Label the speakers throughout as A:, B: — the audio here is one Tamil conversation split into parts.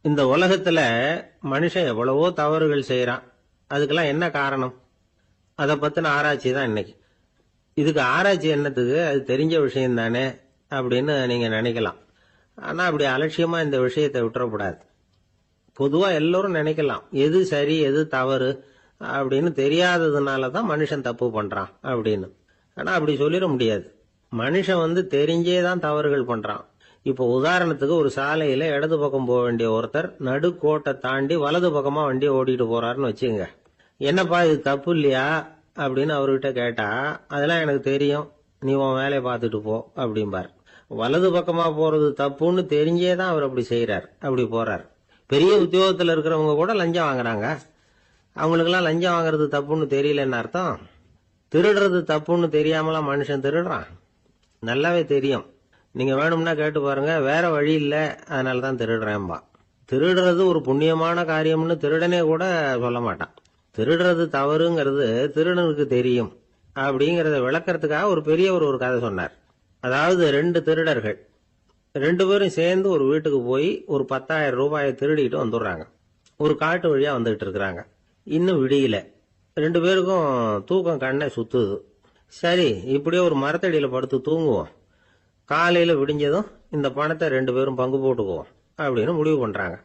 A: இந்த உலகத்துல மனுஷன் எவ்வளவோ தவறுகள் செய்யறான். அதுக்கெல்லாம் என்ன காரணம்? அதை பத்தின ஆராய்ச்சி தான் இன்னைக்கு. இதுக்கு ஆராய்ச்சி என்னத்துக்கு? அது தெரிஞ்ச விஷயம் தானே அப்படின்னு நீங்க நினைக்கலாம். ஆனா அப்படி அலட்சியமா இந்த விஷயத்தை விட்டுறக்கூடாது. பொதுவா எல்லோரும் நினைக்கலாம் எது சரி எது தவறு அப்படின்னு தெரியாததுனாலதான் மனுஷன் தப்பு பண்றான் அப்படின்னு. ஆனா அப்படி சொல்லிட முடியாது. மனுஷன் தெரிஞ்சேதான் தவறுகள் பண்றான். இப்ப உதாரணத்துக்கு ஒரு சாலையில இடது பக்கம் போக வேண்டிய ஒருத்தர் நடுக்கோட்டை தாண்டி வலது பக்கமா வண்டியை ஓட்டிட்டு போறாருன்னு வச்சுங்க. என்னப்பா இது தப்பு இல்லையா அப்படின்னு அவர்கிட்ட கேட்டா, அதெல்லாம் எனக்கு தெரியும், நீ உன் வேலையை பார்த்துட்டு போ அப்படிம்பார். வலது பக்கமா போறது தப்புன்னு தெரிஞ்சேதான் அவர் அப்படி செய்யறார், அப்படி போறார். பெரிய உத்தியோகத்துல இருக்கிறவங்க கூட லஞ்சம் வாங்குறாங்க. அவங்களுக்கெல்லாம் லஞ்சம் வாங்குறது தப்புன்னு தெரியலன்னு அர்த்தம்? திருடுறது தப்புன்னு தெரியாமலாம் மனுஷன் திருடுறான்? நல்லாவே தெரியும். நீங்க வேணும்னா கேட்டு பாருங்க, வேற வழி இல்ல அதனாலதான் திருடுறேன்பா. திருடுறது ஒரு புண்ணியமான காரியம்னு திருடனே கூட சொல்ல மாட்டான். திருடுறது தவறுங்கிறது திருடனுக்கு தெரியும் அப்படிங்கறத விளக்கறதுக்காக ஒரு பெரியவர் ஒரு கதை சொன்னார். அதாவது 2 திருடர்கள் 2 பேரும் சேர்ந்து ஒரு வீட்டுக்கு போய் ஒரு 10,000 ரூபாயை திருடிட்டு வந்துடுறாங்க. ஒரு காட்டு வழியா வந்துகிட்டு இருக்கிறாங்க. இன்னும் விடியல. 2 பேருக்கும் தூக்கம் கண்ணை சுத்துது. சரி, இப்படியே ஒரு மரத்தடியில படுத்து தூங்குவோம், காலையில விடிஞ்சதும் இந்த பணத்தை 2 பேரும் பங்கு போட்டுக்குவோம் அப்படின்னு முடிவு பண்றாங்க.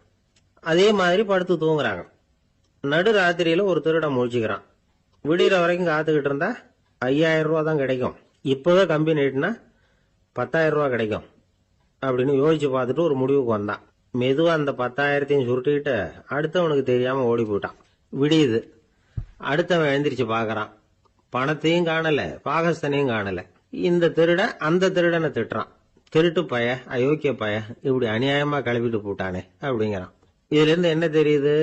A: அதே மாதிரி படுத்து தூங்குறாங்க. நடு ராத்திரியில ஒரு திருடன் முழிச்சுக்கிறான். விடிகிற வரைக்கும் காத்துக்கிட்டு இருந்தா 5,000 ரூபா தான் கிடைக்கும், இப்பவே கம்பி நீட்டினா 10,000 ரூபா கிடைக்கும் அப்படின்னு யோசிச்சு பார்த்துட்டு ஒரு முடிவுக்கு வந்தான். மெதுவா அந்த 10,000த்தையும் சுருட்டிக்கிட்டு அடுத்தவனுக்கு தெரியாம ஓடி போயிட்டான். விடியுது. அடுத்தவன் எழுந்திரிச்சு பாக்குறான். பணத்தையும் காணல, பாகஸ்தனையும் காணல. இந்த திருடன் அந்த திருடனை திட்டுறான். திருட்டு பய, அயோக்கிய பய, இப்படி அநியாயமா கிளப்பிட்டு போட்டானே அப்படிங்கிறான். இதுல இருந்து என்ன தெரியுது?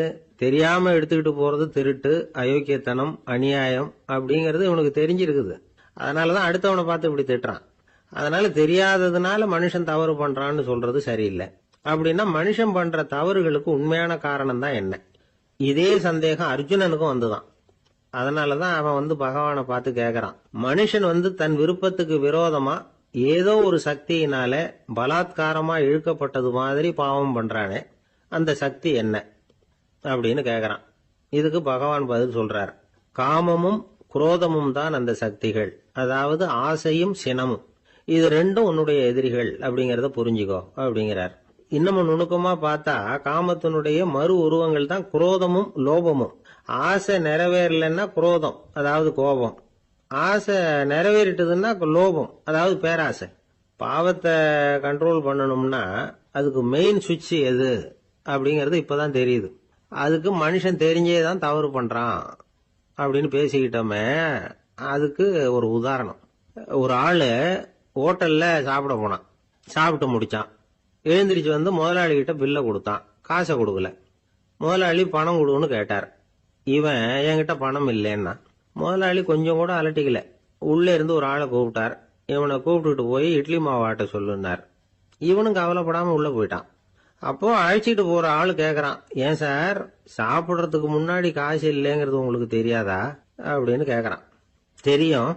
A: தெரியாம எடுத்துக்கிட்டு போறது திருட்டு, அயோக்கியத்தனம், அநியாயம் அப்படிங்கறது இவனுக்கு தெரிஞ்சிருக்குது. அதனாலதான் அடுத்தவனை பார்த்து இப்படி திட்டுறான். அதனால தெரியாததுனால மனுஷன் தவறு பண்றான்னு சொல்றது சரியில்லை. அப்படின்னா மனுஷன் பண்ற தவறுகளுக்கு உண்மையான காரணம் தான் என்ன? இதே சந்தேகம் அர்ஜுனனுக்கும் வந்துதான். அதனாலதான் அவன் பகவானை பார்த்து கேக்குறான். மனுஷன் தன் விருப்பத்துக்கு விரோதமா ஏதோ ஒரு சக்தியினால பலாத்காரமா இழுக்கப்பட்டது மாதிரி பாவம் பண்றானே, அந்த சக்தி என்ன அப்படின்னு கேக்குறான். இதுக்கு பகவான் பதில் சொல்றார். காமமும் குரோதமும் தான் அந்த சக்திகள், அதாவது ஆசையும் சினமும். இது ரெண்டும் உன்னுடைய எதிரிகள் அப்படிங்கறத புரிஞ்சுக்கோ அப்படிங்கிறார். இன்னமும் நுணுக்கமா பார்த்தா காமத்தினுடைய மறு உருவங்கள் தான் குரோதமும் லோபமும். ஆசை நிறைவேறலன்னா குரோதம், அதாவது கோபம். ஆசை நிறைவேறிட்டதுன்னா லோபம், அதாவது பேராசை. பாவத்தை கண்ட்ரோல் பண்ணணும்னா அதுக்கு மெயின் சுவிட்ச் எது அப்படிங்கறது இப்பதான் தெரியுது. அதுக்கு மனுஷன் தெரிஞ்சேதான் தவறு பண்றான் அப்படின்னு பேசிக்கிட்டோமே. அதுக்கு ஒரு உதாரணம். ஒரு ஆளு ஹோட்டல்ல சாப்பிட போனான். சாப்பிட்டு முடிச்சான். எழுந்திரிச்சு முதலாளி கிட்ட பில்ல கொடுத்தான். காசை கொடுக்கல. முதலாளி பணம் கொடுன்னு கேட்டார். இவன் என்கிட்ட பணம் இல்லைன்னா. முதலாளி கொஞ்சம் கூட அலட்டிக்கல. உள்ள இருந்து ஒரு ஆளை கூப்பிட்டார். இவனை கூப்பிட்டுட்டு போய் இட்லி மாவு ஆட்ட சொல்லுனார். இவனும் கவலைப்படாம உள்ள போயிட்டான். அப்போ அழைச்சிட்டு போற ஆளு கேக்குறான், ஏன் சார் சாப்பிடுறதுக்கு முன்னாடி காசு இல்லைங்கிறது உங்களுக்கு தெரியாதா அப்படின்னு கேக்குறான். தெரியும்,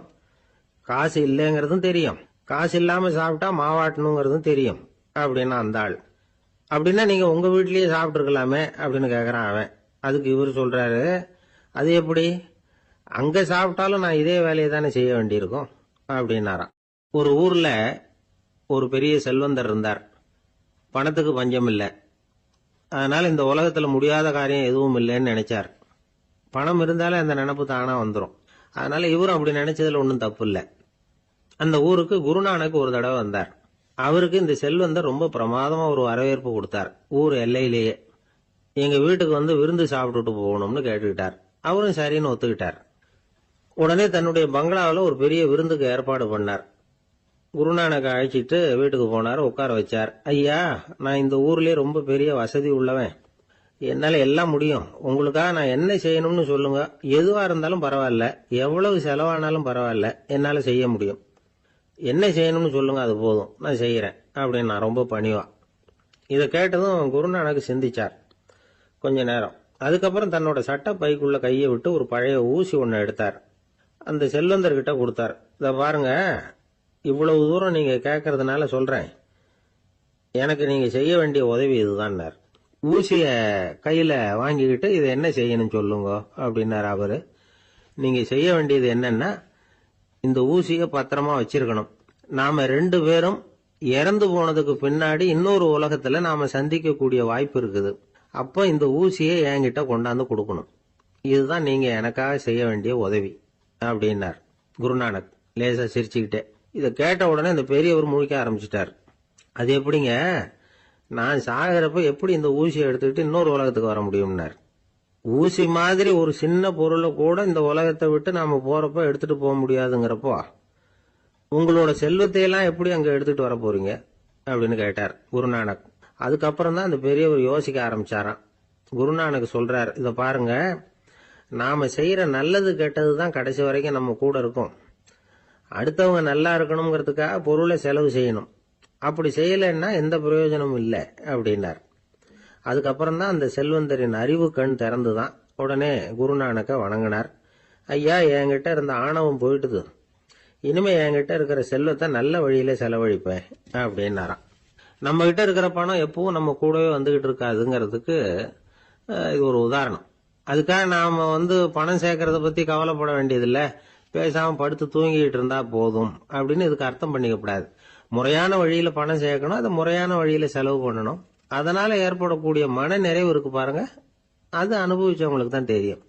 A: காசு இல்லைங்கிறதும் தெரியும், காசு இல்லாம சாப்பிட்டா மாவாட்டணுங்கிறதும் தெரியும் அப்படின்னா அந்த ஆள். அப்படின்னா நீங்க உங்க வீட்லயே சாப்பிட்டு இருக்கலாமே அப்படின்னு கேக்குறான் அவன். அதுக்கு இவர் சொல்றாரு, அது எப்படி? அங்க சாப்பிட்டாலும் நான் இதே வேலையை தானே செய்ய வேண்டியிருக்கும் அப்படின்னாராம். ஒரு ஊர்ல ஒரு பெரிய செல்வந்தர் இருந்தார். பணத்துக்கு பஞ்சம் இல்லை. அதனால இந்த உலகத்துல முடியாத காரியம் எதுவும் இல்லைன்னு நினைச்சார். பணம் இருந்தாலே அந்த நினைப்பு தானா வந்துடும். அதனால இவரும் அப்படி நினைச்சதுல ஒன்றும் தப்பு இல்லை. அந்த ஊருக்கு குருநானக் ஒரு தடவை வந்தார். அவருக்கு இந்த செல்வந்தர் ரொம்ப பிரமாதமா ஒரு வரவேற்பு கொடுத்தார். ஊர் எல்லையிலேயே எங்க வீட்டுக்கு விருந்து சாப்பிட்டுட்டு போகணும்னு கேட்டுக்கிட்டார். அவரும் சரின்னு ஒத்துக்கிட்டார். உடனே தன்னுடைய பங்களாவில் ஒரு பெரிய விருந்துக்கு ஏற்பாடு பண்ணார். குருநானக் அழைச்சிட்டு வீட்டுக்கு போனார். உட்கார வச்சார். ஐயா, நான் இந்த ஊர்லயே ரொம்ப பெரிய வசதி உள்ளவன், என்னால எல்லாம் முடியும். உங்களுக்காக நான் என்ன செய்யணும்னு சொல்லுங்க, எதுவா இருந்தாலும் பரவாயில்ல, எவ்வளவு செலவானாலும் பரவாயில்ல, என்னால செய்ய முடியும். என்ன செய்யணும்னு சொல்லுங்க, அது போதும், நான் செய்யறேன் அப்படின்னு நான் ரொம்ப பணிவா. இதை கேட்டதும் குருநானக் சிந்திச்சார் கொஞ்ச நேரம். அதுக்கப்புறம் தன்னோட சட்ட பைக்குள்ள கையை விட்டு ஒரு பழைய ஊசி ஒன்னு எடுத்தார். அந்த செல்வந்தர்கிட்ட கொடுத்தார். இத பாருங்க, இவ்வளவு தூரம் நீங்க கேட்கறதுனால சொல்றேன், எனக்கு நீங்க செய்ய வேண்டிய உதவி இதுதான். ஊசிய கையில வாங்கிக்கிட்டு இதை என்ன செய்யணும் சொல்லுங்க அப்படின்னாரு அவரு. நீங்க செய்ய வேண்டியது என்னன்னா, இந்த ஊசிய பத்திரமா வச்சிருக்கணும். நாம 2 பேரும் இறந்து போனதுக்கு பின்னாடி இன்னொரு உலகத்துல நாம சந்திக்கக்கூடிய வாய்ப்பு இருக்குது. அப்ப இந்த ஊசியை என்கிட்ட கொண்டாந்து கொடுக்கணும். இதுதான் நீங்க எனக்காக செய்ய வேண்டிய உதவி அப்படின்னார் குருநானக் லேசா சிரிச்சுக்கிட்டே. இதை கேட்ட உடனே இந்த பெரியவர் முழிக்க ஆரம்பிச்சிட்டார். அது எப்படிங்க, நான் சாகிறப்ப எப்படி இந்த ஊசியை எடுத்துக்கிட்டு இன்னொரு உலகத்துக்கு வர முடியும்னார். ஊசி மாதிரி ஒரு சின்ன பொருளை கூட இந்த உலகத்தை விட்டு நாம போறப்ப எடுத்துட்டு போக முடியாதுங்கிறப்போ உங்களோட செல்வத்தை எல்லாம் எப்படி அங்க எடுத்துட்டு வர போறீங்க அப்படின்னு கேட்டார் குருநானக். அதுக்கப்புறம் தான் அந்த பெரியவர் யோசிக்க ஆரம்பிச்சாராம். குருநானக் சொல்றார், இத பாருங்க, நாம செய்யற நல்லது கெட்டது தான் கடைசி வரைக்கும் நம்ம கூட இருக்கும். அடுத்தவங்க நல்லா இருக்கணுங்கிறதுக்காக பொருளை செலவு செய்யணும். அப்படி செய்யலைன்னா எந்த பிரயோஜனமும் இல்லை அப்படின்னார். அதுக்கப்புறம் தான் அந்த செல்வந்தரின் அறிவு கண் திறந்துதான். உடனே குருநானக்க வணங்கினார். ஐயா, என்கிட்ட இருந்த ஆணவம் போயிட்டுது. இனிமே என்கிட்ட இருக்கிற செல்வத்தை நல்ல வழியில செலவழிப்பேன் அப்படின்னாராம். நம்ம கிட்ட இருக்கிற பணம் எப்பவும் நம்ம கூடவே வந்துகிட்டு இருக்காதுங்கிறதுக்கு இது ஒரு உதாரணம். அதுக்காக நாம பணம் சேர்க்கறத பத்தி கவலைப்பட வேண்டியதில்லை, பேசாம படுத்து தூங்கிட்டு இருந்தா போதும் அப்படின்னு இதுக்கு அர்த்தம் பண்ணிக்கப்படாது. முறையான வழியில பணம் சேர்க்கணும், அதை முறையான வழியில செலவு பண்ணணும். அதனால ஏற்படக்கூடிய மன நிறைவு இருக்கு பாருங்க, அது அனுபவிச்சவங்களுக்கு தான் தெரியும்.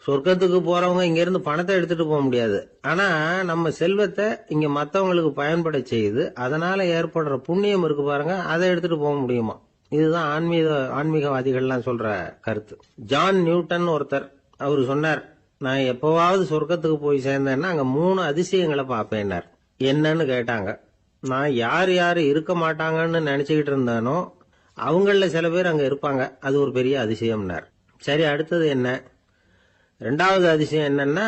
A: சொர்க்கத்துக்கு போறவங்க இங்க இருந்து பணத்தை எடுத்துட்டு போக முடியாது. ஆனா நம்ம செல்வத்தை இங்க மத்தவங்களுக்கு பயன்பட செய்து அதனால ஏற்படுற புண்ணியம் இருக்கு பாருங்க, அதை எடுத்துட்டு போக முடியுமா. இதுதான் ஆன்மீகவாதிகள்லாம் சொல்ற கருத்து. ஜான் நியூட்டன் ஒருத்தர், அவரு சொன்னார், நான் எப்பவாவது சொர்க்கத்துக்கு போய் சேர்ந்தேன்னா அங்க 3 அதிசயங்களை பார்ப்பேன்னார். என்னன்னு கேட்டாங்க. நான் யார் யாரு இருக்க மாட்டாங்கன்னு நினைச்சுக்கிட்டு இருந்தானோ அவங்கள சில பேர் அங்க இருப்பாங்க, அது ஒரு பெரிய அதிசயம்னார். சரி, அடுத்தது என்ன? 2வது அதிசயம் என்னன்னா,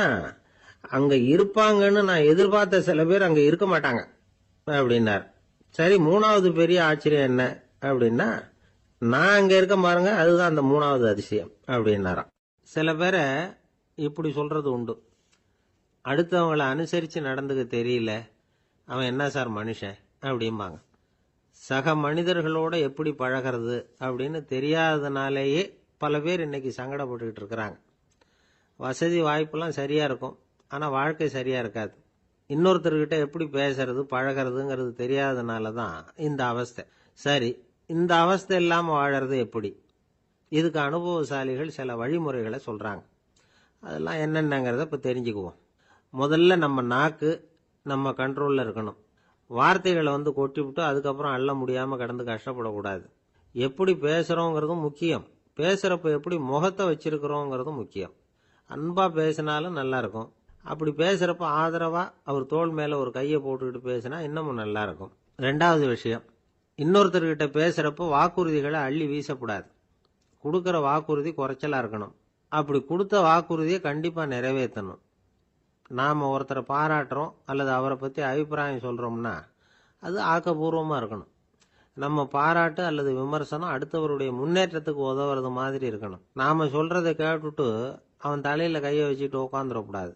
A: அங்க இருப்பாங்கன்னு நான் எதிர்பார்த்த சில பேர் அங்க இருக்க மாட்டாங்க அப்படின்னார். சரி, 3வது பெரிய ஆச்சரியம் என்ன அப்படின்னா, நான் அங்க இருக்க பாருங்க, அதுதான் அந்த 3வது அதிசயம் அப்படின்னாராம். சில பேரை இப்படி சொல்றது உண்டு. அடுத்தவங்களை அனுசரிச்சு நடந்துக்க தெரியல, அவன் என்ன சார் மனுஷன் அப்படிம்பாங்க. சக மனிதர்களோட எப்படி பழகிறது அப்படின்னு தெரியாததுனாலேயே பல பேர் இன்னைக்கு சங்கடப்பட்டுக்கிட்டு இருக்கிறாங்க. வசதி வாய்ப்பெல்லாம் சரியா இருக்கும், ஆனா வாழ்க்கை சரியா இருக்காது. இன்னொருத்தர்கிட்ட எப்படி பேசுறது பழகிறதுங்கிறது தெரியாததுனால தான் இந்த அவஸ்தை. சரி, இந்த அவஸ்தை இல்லாம வாழறது எப்படி? இதுக்கு அனுபவசாலிகள் சில வழிமுறைகளை சொல்றாங்க. அதெல்லாம் என்னென்னங்கிறத இப்ப தெரிஞ்சுக்குவோம். முதல்ல நம்ம நாக்கு நம்ம கண்ட்ரோல்ல இருக்கணும். வார்த்தைகளை கொட்டிவிட்டு அதுக்கப்புறம் அள்ள முடியாம கடந்து கஷ்டப்படக்கூடாது. எப்படி பேசுறோங்கிறதும் முக்கியம், பேசுறப்ப எப்படி முகத்தை வச்சிருக்கிறோங்கிறதும் முக்கியம். அன்பா பேசினாலும் நல்லா இருக்கும். அப்படி பேசுறப்ப ஆதரவா அவர் தோள் மேல ஒரு கையை போட்டுக்கிட்டு பேசினா இன்னமும் நல்லா இருக்கும். 2வது விஷயம், இன்னொருத்தர்கிட்ட பேசுறப்ப வாக்குறுதிகளை அள்ளி வீசக்கூடாது. கொடுக்கற வாக்குறுதி குறைச்சலா இருக்கணும். அப்படி கொடுத்த வாக்குறுதியை கண்டிப்பா நிறைவேற்றணும். நாம ஒருத்தரை பாராட்டுறோம் அல்லது அவரை பத்தி அபிப்பிராயம் சொல்றோம்னா அது ஆக்கப்பூர்வமா இருக்கணும். நம்ம பாராட்டு அல்லது விமர்சனம் அடுத்தவருடைய முன்னேற்றத்துக்கு உதவுறது மாதிரி இருக்கணும். நாம சொல்றதை கேட்டுட்டு அவன் தலையில கையை வச்சுட்டு உட்காந்துடக்கூடாது.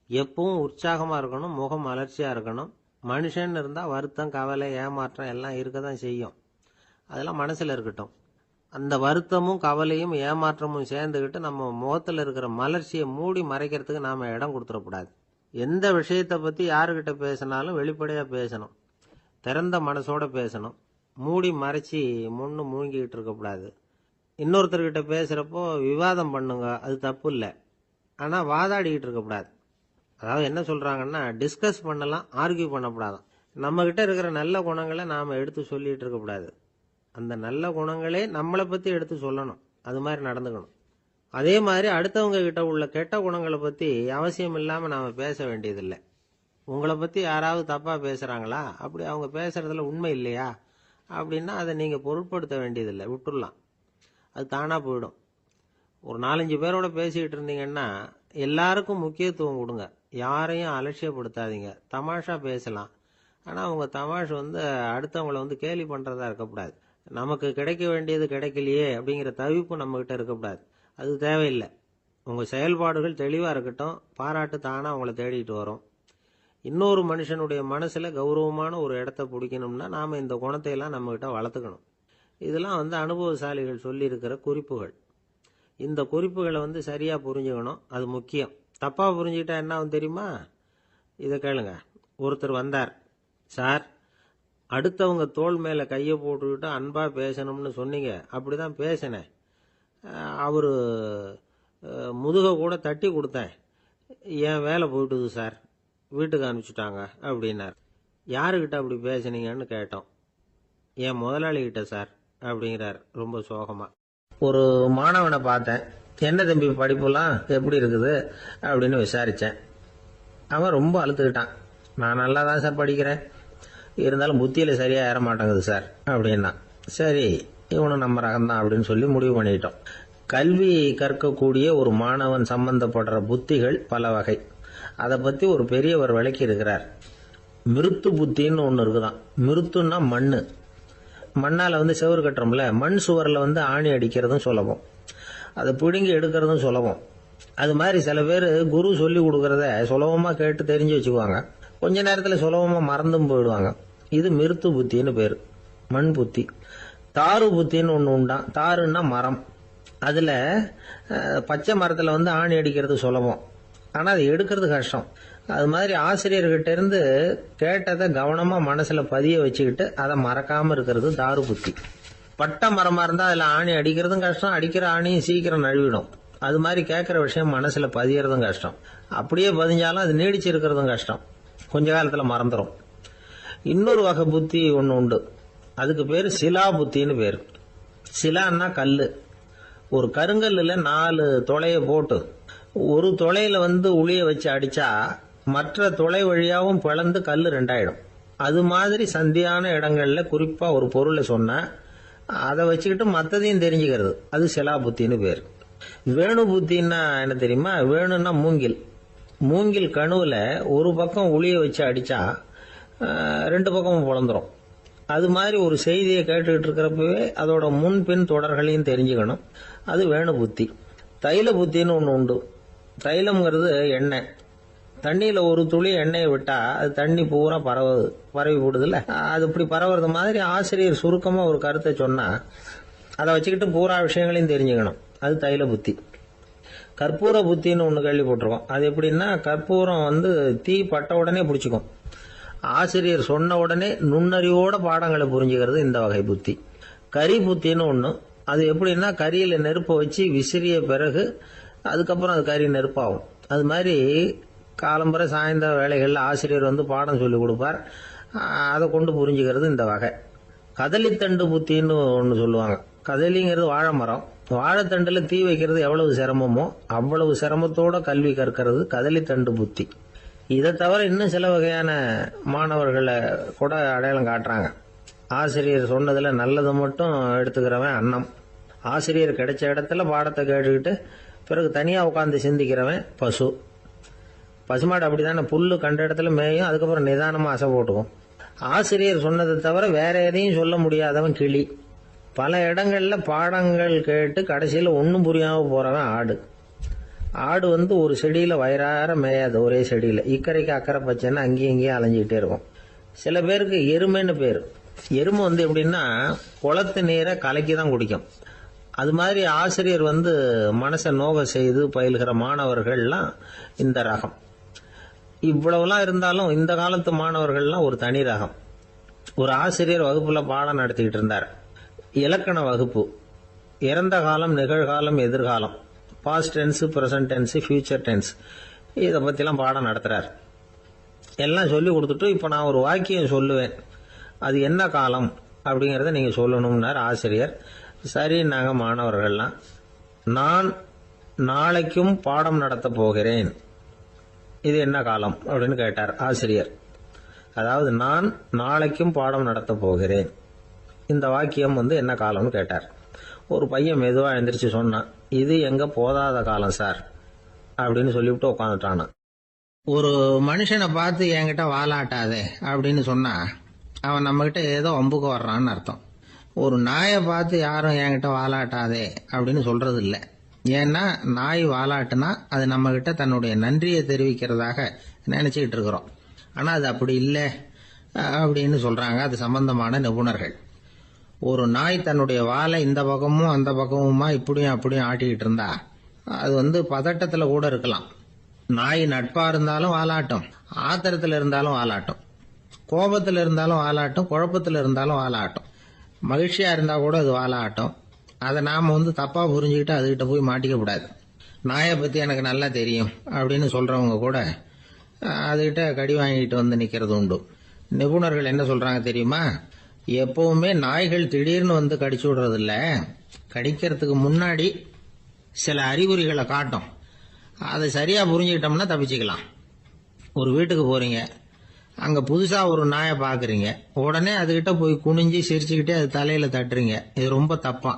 A: எப்பவும் உற்சாகமா இருக்கணும், முகம் மலர்ச்சியா இருக்கணும். மனுஷன் இருந்தா வருத்தம், கவலை, ஏமாற்றம் எல்லாம் இருக்கதான் செய்யும். அதெல்லாம் மனசுல இருக்கட்டும். அந்த வருத்தமும் கவலையும் ஏமாற்றமும் சேர்ந்துகிட்டு நம்ம முகத்துல இருக்கிற மலர்ச்சியை மூடி மறைக்கிறதுக்கு நாம இடம் கொடுத்துடக்கூடாது. எந்த விஷயத்தை பத்தி யாருகிட்ட பேசினாலும் வெளிப்படையா பேசணும், திறந்த மனசோட பேசணும். மூடி மறைச்சி முன்னு மூழ்கிட்டு இருக்கக்கூடாது. இன்னொருத்தர்கிட்ட பேசுறப்போ விவாதம் பண்ணுங்க, அது தப்பு இல்லை. ஆனா வாதாடிக்கிட்டு இருக்கக்கூடாது. அதாவது என்ன சொல்றாங்கன்னா, டிஸ்கஸ் பண்ணலாம், ஆர்கியூ பண்ணக்கூடாதான். நம்ம கிட்ட இருக்கிற நல்ல குணங்களை நாம எடுத்து சொல்லிட்டு இருக்கக்கூடாது. அந்த நல்ல குணங்களே நம்மளை பத்தி எடுத்து சொல்லணும், அது மாதிரி நடந்துக்கணும். அதே மாதிரி அடுத்தவங்க கிட்ட உள்ள கெட்ட குணங்களை பத்தி அவசியம் இல்லாம நாம பேச வேண்டியதில்லை. உங்களை பத்தி யாராவது தப்பா பேசுறாங்களா, அப்படி அவங்க பேசுறதுல உண்மை இல்லையா அப்படின்னா அதை நீங்க பொருட்படுத்த வேண்டியதில்லை, விட்டுடலாம். அது தானா போயிடும். ஒரு 4-5 பேரோட பேசிக்கிட்டு இருந்தீங்கன்னா எல்லாருக்கும் முக்கியத்துவம் கொடுங்க, யாரையும் அலட்சியப்படுத்தாதீங்க. தமாஷா பேசலாம், ஆனா உங்க தமாஷ் அடுத்தவங்களை கேலி பண்றதா இருக்கக்கூடாது. நமக்கு கிடைக்க வேண்டியது கிடைக்கலையே அப்படிங்கிற தவிப்பு நம்ம கிட்ட இருக்கக்கூடாது, அது தேவையில்லை. உங்க செயல்பாடுகள் தெளிவா இருக்கட்டும், பாராட்டு தானா உங்களை தேடிட்டு வரும். இன்னொரு மனுஷனுடைய மனசுல கௌரவமான ஒரு இடத்த பிடிக்கணும்னா நாம இந்த குணத்தை எல்லாம் நம்ம கிட்ட வளர்த்துக்கணும். இதெல்லாம் அனுபவசாலிகள் சொல்லியிருக்கிற குறிப்புகள். இந்த குறிப்புகளை சரியா புரிஞ்சுக்கணும், அது முக்கியம். தப்பா புரிஞ்சுக்கிட்டா என்ன ஆகும் தெரியுமா? இதை கேளுங்க. ஒருத்தர் வந்தார். சார், அடுத்தவங்க தோள் மேல கையை போட்டுக்கிட்டு அன்பா பேசணும்னு சொன்னீங்க. அப்படிதான் பேசினேன். அவரு முதுக கூட தட்டி கொடுத்தேன். என் வேலை போயிட்டுது சார், வீட்டுக்கு அனுப்பிச்சுட்டாங்க அப்படின்னார். யாருக்கிட்ட அப்படி பேசுனீங்கன்னு கேட்டோம். என் முதலாளிகிட்ட சார் அப்படிங்கிறார் ரொம்ப சோகமா. ஒரு மாணவனை பார்த்தேன். என்ன தம்பி படிப்புலாம் எப்படி இருக்குது அப்படின்னு விசாரிச்சேன். அவன் ரொம்ப அழுத்துக்கிட்டான். நான் நல்லா தான் சார் படிக்கிறேன், இருந்தாலும் புத்தியில சரியா ஏற மாட்டேங்குது சார் அப்படின்னா. சரி, இவனும் நம்ம ரகம்தான் அப்படின்னு சொல்லி முடிவு பண்ணிட்டோம். கல்வி கற்கக்கூடிய ஒரு மாணவன் சம்பந்தப்படுற புத்திகள் பல வகை. அதை பத்தி ஒரு பெரியவர் விளக்கி இருக்கிறார். மிருத்து புத்தின்னு ஒன்று இருக்குதான். மிருத்துன்னா மண்ணு. மண்ணால செவுறு கட்டுறோம்ல, மண் சுவரில் ஆணி அடிக்கிறதும் சுலபம், அதை பிடுங்கி எடுக்கிறதும் சுலபம். அது மாதிரி சில பேர் குரு சொல்லி கொடுக்கறத சுலபமா கேட்டு தெரிஞ்சு வச்சுக்குவாங்க, கொஞ்ச நேரத்தில் சுலபமா மறந்தும் போயிடுவாங்க. இது மிருத்து புத்தின்னு பேரு, மண் புத்தி. தாரு புத்தின்னு ஒன்று உண்டான். தாருன்னா மரம். அதுல பச்சை மரத்துல ஆணி அடிக்கிறது சுலபம், ஆனா அது எடுக்கிறது கஷ்டம். அது மாதிரி ஆசிரியர்கிட்ட இருந்து கேட்டதை கவனமா மனசுல பதிய வச்சுக்கிட்டு அதை மறக்காம இருக்கிறது தாரு புத்தி. பட்டை மரமா இருந்தா அதுல ஆணி அடிக்கிறதும் கஷ்டம், அடிக்கிற ஆணியும் சீக்கிரம் நழுவிடும். அது மாதிரி கேட்கிற விஷயம் மனசுல பதியறதும் கஷ்டம். அப்படியே பதிஞ்சாலும் அது நீடிச்சு இருக்கிறதும் கஷ்டம், கொஞ்ச காலத்துல மறந்துடும். இன்னொரு வகை புத்தி ஒன்று உண்டு. அதுக்கு பேரு சிலா புத்தின்னு பேரு. சிலான்னா கல்லு. ஒரு கருங்கல்லுல 4 துளைய போட்டு ஒரு துளையில உளிய வச்சு அடிச்சா மற்ற துளை வழியாவும் பிளந்து கல்லு 2 ஆயிடும். அது மாதிரி சந்தியான இடங்கள்ல குறிப்பா ஒரு பொருளை சொன்னா அதை வச்சுக்கிட்டு மற்றதையும் தெரிஞ்சுக்கிறது, அது சிலா புத்தின்னு பேர். வேணு புத்தின்னா என்ன தெரியுமா? வேணும்னா மூங்கில். மூங்கில் கணுவுல ஒரு பக்கம் உளிய வச்சு அடிச்சா 2 பக்கமும் பிளந்துரும். அது மாதிரி ஒரு செய்தியை கேட்டுக்கிட்டு இருக்கிறப்பவே அதோட முன்பின் தொடர்களையும் தெரிஞ்சுக்கணும், அது வேணு புத்தி. தைல புத்தின்னு ஒன்று உண்டு. தைலம்ங்கிறது எண்ணெய். தண்ணியில ஒரு துளி எண்ணெயை விட்டா அது தண்ணி பூரா பரவி போடுதுல்ல, அது இப்படி பரவுறது மாதிரி ஆசிரியர் சுருக்கமா ஒரு கருத்தை சொன்னா அதை வச்சுக்கிட்டு பூரா விஷயங்களையும் தெரிஞ்சுக்கணும், அது தைல புத்தி. கற்பூர புத்தின்னு ஒன்று கேள்விப்பட்டிருக்கோம். அது எப்படின்னா, கற்பூரம் தீ பட்ட உடனே பிடிச்சிக்கும். ஆசிரியர் சொன்ன உடனே நுண்ணறிவோட பாடங்களை புரிஞ்சுக்கிறது இந்த வகை புத்தி. கரி புத்தின்னு ஒன்று. அது எப்படின்னா, கரியில நெருப்பை வச்சு விசிறிய பிறகு அதுக்கப்புறம் அது கறி நெருப்பாகும். அது மாதிரி காலம்பரை சாயந்தர வேலைகளில் ஆசிரியர் பாடம் சொல்லி கொடுப்பார், அதை கொண்டு புரிஞ்சுக்கிறது இந்த வகை. கதலித்தண்டு புத்தின்னு ஒன்று சொல்லுவாங்க. கதலிங்கிறது வாழை மரம். வாழைத்தண்டுல தீ வைக்கிறது எவ்வளவு சிரமமோ அவ்வளவு சிரமத்தோட கல்வி கற்கிறது கதலித்தண்டு புத்தி. இதை தவிர இன்னும் சில வகையான மாணவர்களை கூட அடையாளம் காட்டுறாங்க. ஆசிரியர் சொன்னதுல நல்லதை மட்டும் எடுத்துக்கிறவன் அன்னம். ஆசிரியர் கிடைச்ச இடத்துல பாடத்தை கேட்டுக்கிட்டு பிறகு தனியா உட்காந்து சிந்திக்கிறவன் பசு. பசுமாடு அப்படித்தானே, புல்லு கண்ட இடத்துல மேயும், அதுக்கப்புறம் நிதானமா அசை போட்டுக்கும். ஆசிரியர் சொன்னதை தவிர வேற எதையும் சொல்ல முடியாதவன் கிளி. பல இடங்கள்ல பாடங்கள் கேட்டு கடைசியில ஒன்னும் புரியாம போறவன் ஆடு. ஆடு ஒரு செடியில வயிறார மேயாது, ஒரே செடியில இக்கரைக்கு அக்கறை பச்சைன்னு அங்கேயும் இங்கேயும் அலைஞ்சிக்கிட்டே இருக்கும். சில பேருக்கு எருமைன்னு பேரு. எருமை எப்படின்னா, குளத்து நீரை கலக்கி தான் குடிக்கும். அது மாதிரி ஆசிரியர் மனசை நோக செய்து பயில்கிற மாணவர்கள்லாம் இந்த ரகம். இவ்வளவுலாம் இருந்தாலும் இந்த காலத்து மாணவர்கள்லாம் ஒரு தனி ரகம். ஒரு ஆசிரியர் வகுப்புல பாடம் நடத்திக்கிட்டு இருந்தார். இலக்கண வகுப்பு. இறந்த காலம், நிகழ்காலம், எதிர்காலம், past tense, present tense, future tense, இதை பத்திலாம் பாடம் நடத்துறார். எல்லாம் சொல்லி கொடுத்துட்டு இப்ப நான் ஒரு வாக்கியம் சொல்லுவேன், அது என்ன காலம் அப்படிங்கறத நீங்க சொல்லணும்னார் ஆசிரியர். சரி, நாங்க மாணவர்கள்லாம், நான் நாளைக்கும் பாடம் நடத்த போகிறேன், இது என்ன காலம் அப்படின்னு கேட்டார் ஆசிரியர். அதாவது நான் நாளைக்கும் பாடம் நடத்த போகிறேன், இந்த வாக்கியம் என்ன காலம்னு கேட்டார். ஒரு பையன் மெதுவா எந்திரிச்சு சொன்னான், இது எங்க போதாத காலம் சார் அப்படின்னு சொல்லிவிட்டு உட்காந்துட்டானா. ஒரு மனுஷனை பார்த்து என்கிட்ட வாலாட்டாதே அப்படின்னு சொன்னா அவன் நம்ம கிட்ட ஏதோ வம்புக்கு வர்றான்னு அர்த்தம். ஒரு நாயை பார்த்து யாரும் என்கிட்ட வாலாட்டாதே அப்படின்னு சொல்றது இல்லை. ஏன்னா நாய் வாலாட்டுனா அது நம்ம கிட்ட தன்னுடைய நன்றியை தெரிவிக்கிறதாக நினைச்சுக்கிட்டு இருக்கிறோம். ஆனா அது அப்படி இல்லை அப்படின்னு சொல்றாங்க அது சம்பந்தமான நிபுணர்கள்.
B: ஒரு நாய் தன்னுடைய வாலை இந்த பக்கமும் அந்த பக்கமுமா இப்படியும் அப்படியும் ஆட்டிக்கிட்டு இருந்தா அது பதட்டத்துல கூட இருக்கலாம். நாய் நட்பா இருந்தாலும் வாலாட்டும், ஆத்திரத்துல இருந்தாலும் வாலாட்டும், கோபத்துல இருந்தாலும் வாலாட்டும், குழப்பத்துல இருந்தாலும் வாலாட்டும், மகிழ்ச்சியா இருந்தா கூட அது வாலாட்டும். அதை நாம தப்பா புரிஞ்சுக்கிட்டு அதுகிட்ட போய் மாட்டிக்க கூடாது. நாயை பத்தி எனக்கு நல்லா தெரியும் அப்படின்னு சொல்றவங்க கூட அதுகிட்ட கடி வாங்கிட்டு நிக்கிறது உண்டு. நிபுணர்கள் என்ன சொல்றாங்க தெரியுமா? எப்பவுமே நாய்கள் திடீர்னு கடிச்சு விடுறது இல்ல, கடிக்கிறதுக்கு முன்னாடி சில அறிகுறிகளை காட்டும். அதை சரியா புரிஞ்சுக்கிட்டோம்னா தப்பிச்சுக்கலாம். ஒரு வீட்டுக்கு போறீங்க, அங்க புதுசா ஒரு நாயை பாக்குறீங்க, உடனே அதுகிட்ட போய் குனிஞ்சு சிரிச்சுக்கிட்டே அது தலையில தட்டுறீங்க. இது ரொம்ப தப்பா.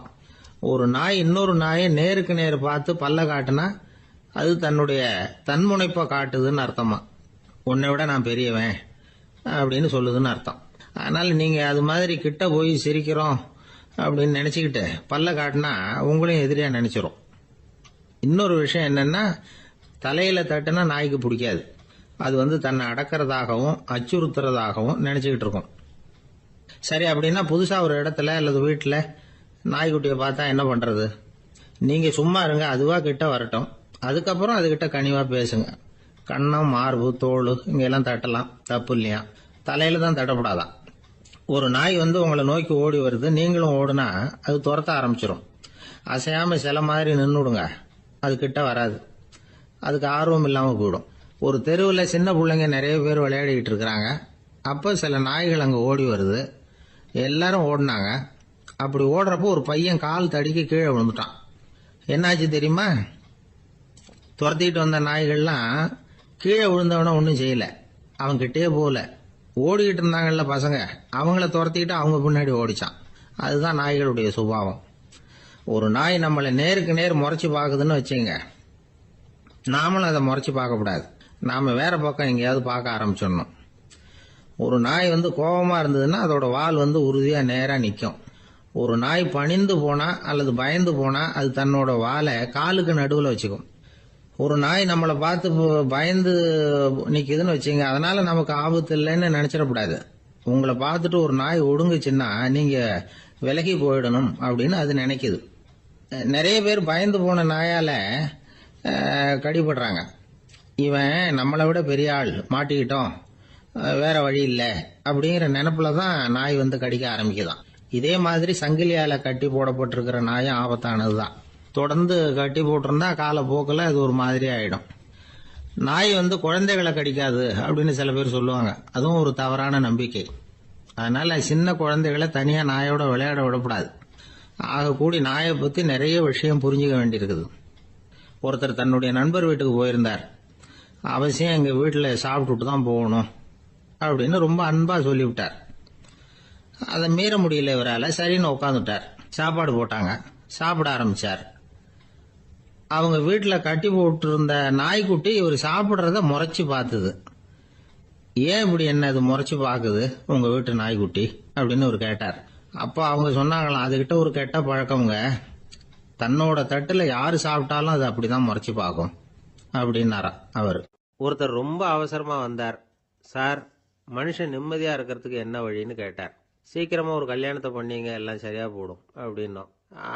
B: ஒரு நாய் இன்னொரு நாயை நேருக்கு நேர் பார்த்து பல்ல காட்டுனா அது தன்னுடைய தன்முனைப்பை காட்டுதுன்னு அர்த்தமா. உன்னை விட நான் பெரியவன் அப்படின்னு சொல்லுதுன்னு அர்த்தம். அதனால நீங்க அது மாதிரி கிட்ட போய் சிரிக்கிறோம் அப்படின்னு நினைச்சுக்கிட்டு பல்ல காட்டினா உங்களையும் எதிரியா நினைச்சிரும். இன்னொரு விஷயம் என்னன்னா, தலையில தட்டுனா நாய்க்கு பிடிக்காது. அது தன்னை அடக்கிறதாகவும் அச்சுறுத்துறதாகவும் நினைச்சுக்கிட்டு இருக்கும். சரி, அப்படின்னா புதுசா ஒரு இடத்துல அல்லது வீட்டுல நாய்க்குட்டியை பார்த்தா என்ன பண்றது? நீங்க சும்மா இருங்க, அதுவா கிட்ட வரட்டும். அதுக்கப்புறம் அதுகிட்ட கனிவா பேசுங்க. கண்ணம், மார்பு, தோல் இங்கெல்லாம் தட்டலாம், தப்பு இல்லையா? தலையில தான் தட்டப்படாதான். ஒரு நாய் உங்களை நோக்கி ஓடி வருது, நீங்களும் ஓடுனா அது துரத்த ஆரம்பிச்சிடும். அசையாம சில மாதிரி நின்றுடுங்க, அது கிட்ட வராது. அதுக்கு ஆர்வம் இல்லாம போயிடும். ஒரு தெருவில் சின்ன பிள்ளைங்க நிறைய பேர் விளையாடிக்கிட்டு இருக்கிறாங்க. அப்போ சில நாய்கள் அங்கே ஓடி வருது. எல்லாரும் ஓடினாங்க. அப்படி ஓடுறப்போ ஒரு பையன் கால் தடிக்க கீழே விழுந்துட்டான். என்னாச்சு தெரியுமா? துரத்திட்டு வந்த நாய்கள்லாம் கீழே விழுந்தவன ஒன்றும் செய்யல, அவன் கிட்டே போகல. ஓடிக்கிட்டு இருந்தாங்கல்ல பசங்க, அவங்கள துரத்திக்கிட்டு அவங்க பின்னாடி ஓடிச்சான். அதுதான் நாய்களுடைய சுபாவம். ஒரு நாய் நம்மளை நேருக்கு நேர் முறைச்சு பாக்குதுன்னு வச்சுங்க, நாமளும் அதை முறைச்சு பார்க்கக்கூடாது. நாம வேற பக்கம் எங்கேயாவது பார்க்க ஆரம்பிச்சிடணும். ஒரு நாய் கோபமா இருந்ததுன்னா அதோட வால் உறுதியா நேரா நிற்கும். ஒரு நாய் பணிந்து போனா அல்லது பயந்து போனா அது தன்னோட வாலை காலுக்கு நடுவில் வச்சுக்கும். ஒரு நாய் நம்மளை பார்த்து பயந்து நிக்குதுன்னு வச்சுங்க, அதனால நமக்கு ஆபத்து இல்லைன்னு நினைச்சிடக்கூடாது. உங்களை பார்த்துட்டு ஒரு நாய் ஒடுங்குச்சுன்னா நீங்க விலகி போயிடணும் அப்படின்னு அது நினைக்குது. நிறைய பேர் பயந்து போன நாயால கடிபடுறாங்க. இவன் நம்மளை விட பெரிய ஆள், மாட்டிக்கிட்டோம், வேற வழி இல்லை அப்படிங்கிற நினைப்புல தான் நாய் கடிக்க ஆரம்பிக்குதான். இதே மாதிரி சங்கிலியால கட்டி போடப்பட்டிருக்கிற நாயும் ஆபத்தானதுதான். தொடர்ந்து கட்டி போட்டிருந்தா காலப்போக்கில் அது ஒரு மாதிரி ஆயிடும். நாய் குழந்தைகளை கடிக்காது அப்படின்னு சில பேர் சொல்லுவாங்க. அதுவும் ஒரு தவறான நம்பிக்கை. அதனால சின்ன குழந்தைகளை தனியா நாயோட விளையாட விடக்கூடாது. ஆக கூடி நாயை பத்தி நிறைய விஷயம் புரிஞ்சுக்க வேண்டியிருக்குது. ஒருத்தர் தன்னுடைய நண்பர் வீட்டுக்கு போயிருந்தார். அவசியம் எங்க வீட்டுல சாப்பிட்டுட்டு தான் போகணும் அப்படின்னு ரொம்ப அன்பா சொல்லிவிட்டார். அதை மீற முடியல இவரால. சரின்னு உட்காந்துட்டார். சாப்பாடு போட்டாங்க, சாப்பிட ஆரம்பிச்சார். அவங்க வீட்டுல கட்டி போட்டு இருந்த நாய்க்குட்டி இவர் சாப்பிடுறத முறைச்சு பார்த்தது. ஏன் இப்படி என்ன இது முறைச்சு பாக்குது உங்க வீட்டு நாய்க்குட்டி அப்படின்னு அவர் கேட்டார். அப்போ அவங்க சொன்னாங்களாம், அதுகிட்ட ஒரு கெட்ட பழக்கம்ங்க, தன்னோட தட்டுல யாரு சாப்பிட்டாலும் அது அப்படிதான் முறைச்சு பார்க்கும் அப்படின்னாரா அவர்.
A: ஒருத்தர் ரொம்ப அவசரமா வந்தார். சார், மனுஷன் நிம்மதியா இருக்கிறதுக்கு என்ன வழின்னு கேட்டார். சீக்கிரமா ஒரு கல்யாணத்தை பண்ணீங்க, எல்லாம் சரியா போடும் அப்படின்னோம்.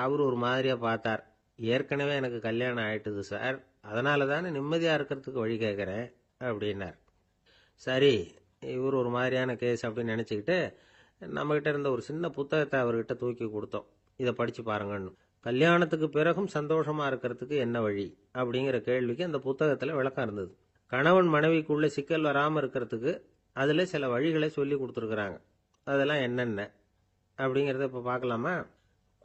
A: அவர் ஒரு மாதிரியா பார்த்தார். ஏற்கனவே எனக்கு கல்யாணம் ஆயிட்டுது சார், அதனால தானே நிம்மதியா இருக்கிறதுக்கு வழி கேட்கறேன் அப்படின்னார். சரி, இவர் ஒரு மாதிரியான கேஸ் அப்படின்னு நினைச்சுக்கிட்டு நம்மகிட்ட இருந்த ஒரு சின்ன புத்தகத்தை அவர்கிட்ட தூக்கி கொடுத்தோம். இதை படிச்சு பாருங்கன்னு. கல்யாணத்துக்கு பிறகும் சந்தோஷமா இருக்கிறதுக்கு என்ன வழி அப்படிங்கிற கேள்விக்கு அந்த புத்தகத்துல விளக்கம் இருந்தது. கணவன் மனைவிக்குள்ள சிக்கல் வராம இருக்கிறதுக்கு அதுல சில வழிகளை சொல்லி கொடுத்துருக்குறாங்க. அதெல்லாம் என்னென்ன அப்படிங்கறத இப்ப பார்க்கலாமா?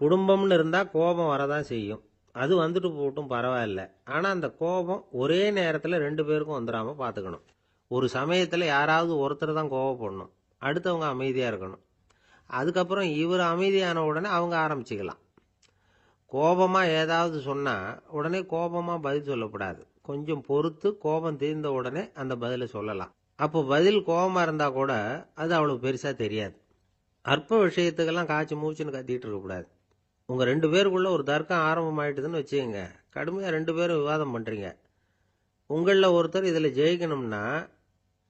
A: குடும்பம்னு இருந்தா கோபம் வரதான் செய்யும். அது வந்துட்டு போட்டும் பரவாயில்ல. ஆனா அந்த கோபம் ஒரே நேரத்துல ரெண்டு பேருக்கும் வந்துடாம பாத்துக்கணும். ஒரு சமயத்துல யாராவது ஒருத்தர் தான் கோபப்படணும், அடுத்தவங்க அமைதியா இருக்கணும். அதுக்கப்புறம் இவர் அமைதியான உடனே அவங்க ஆரம்பிச்சுக்கலாம். கோபமா ஏதாவது சொன்னா உடனே கோபமா பதில் சொல்லக்கூடாது. கொஞ்சம் பொறுத்து கோபம் தீர்ந்த உடனே அந்த பதில சொல்லலாம். அப்போ பதில் கோபமா இருந்தா கூட அது அவளுக்கு பெருசா தெரியாது. அற்ப விஷயத்துக்கெல்லாம் காய்ச்சி மூச்சுன்னு கத்திட்டு இருக்க கூடாது. உங்க ரெண்டு பேருக்குள்ள ஒரு தர்க்கம் ஆரம்பம் ஆயிட்டுதுன்னு வச்சுக்கோங்க. கடுமையா ரெண்டு பேரும் விவாதம் பண்றீங்க. உங்கள ஒருத்தர் இதுல ஜெயிக்கணும்னா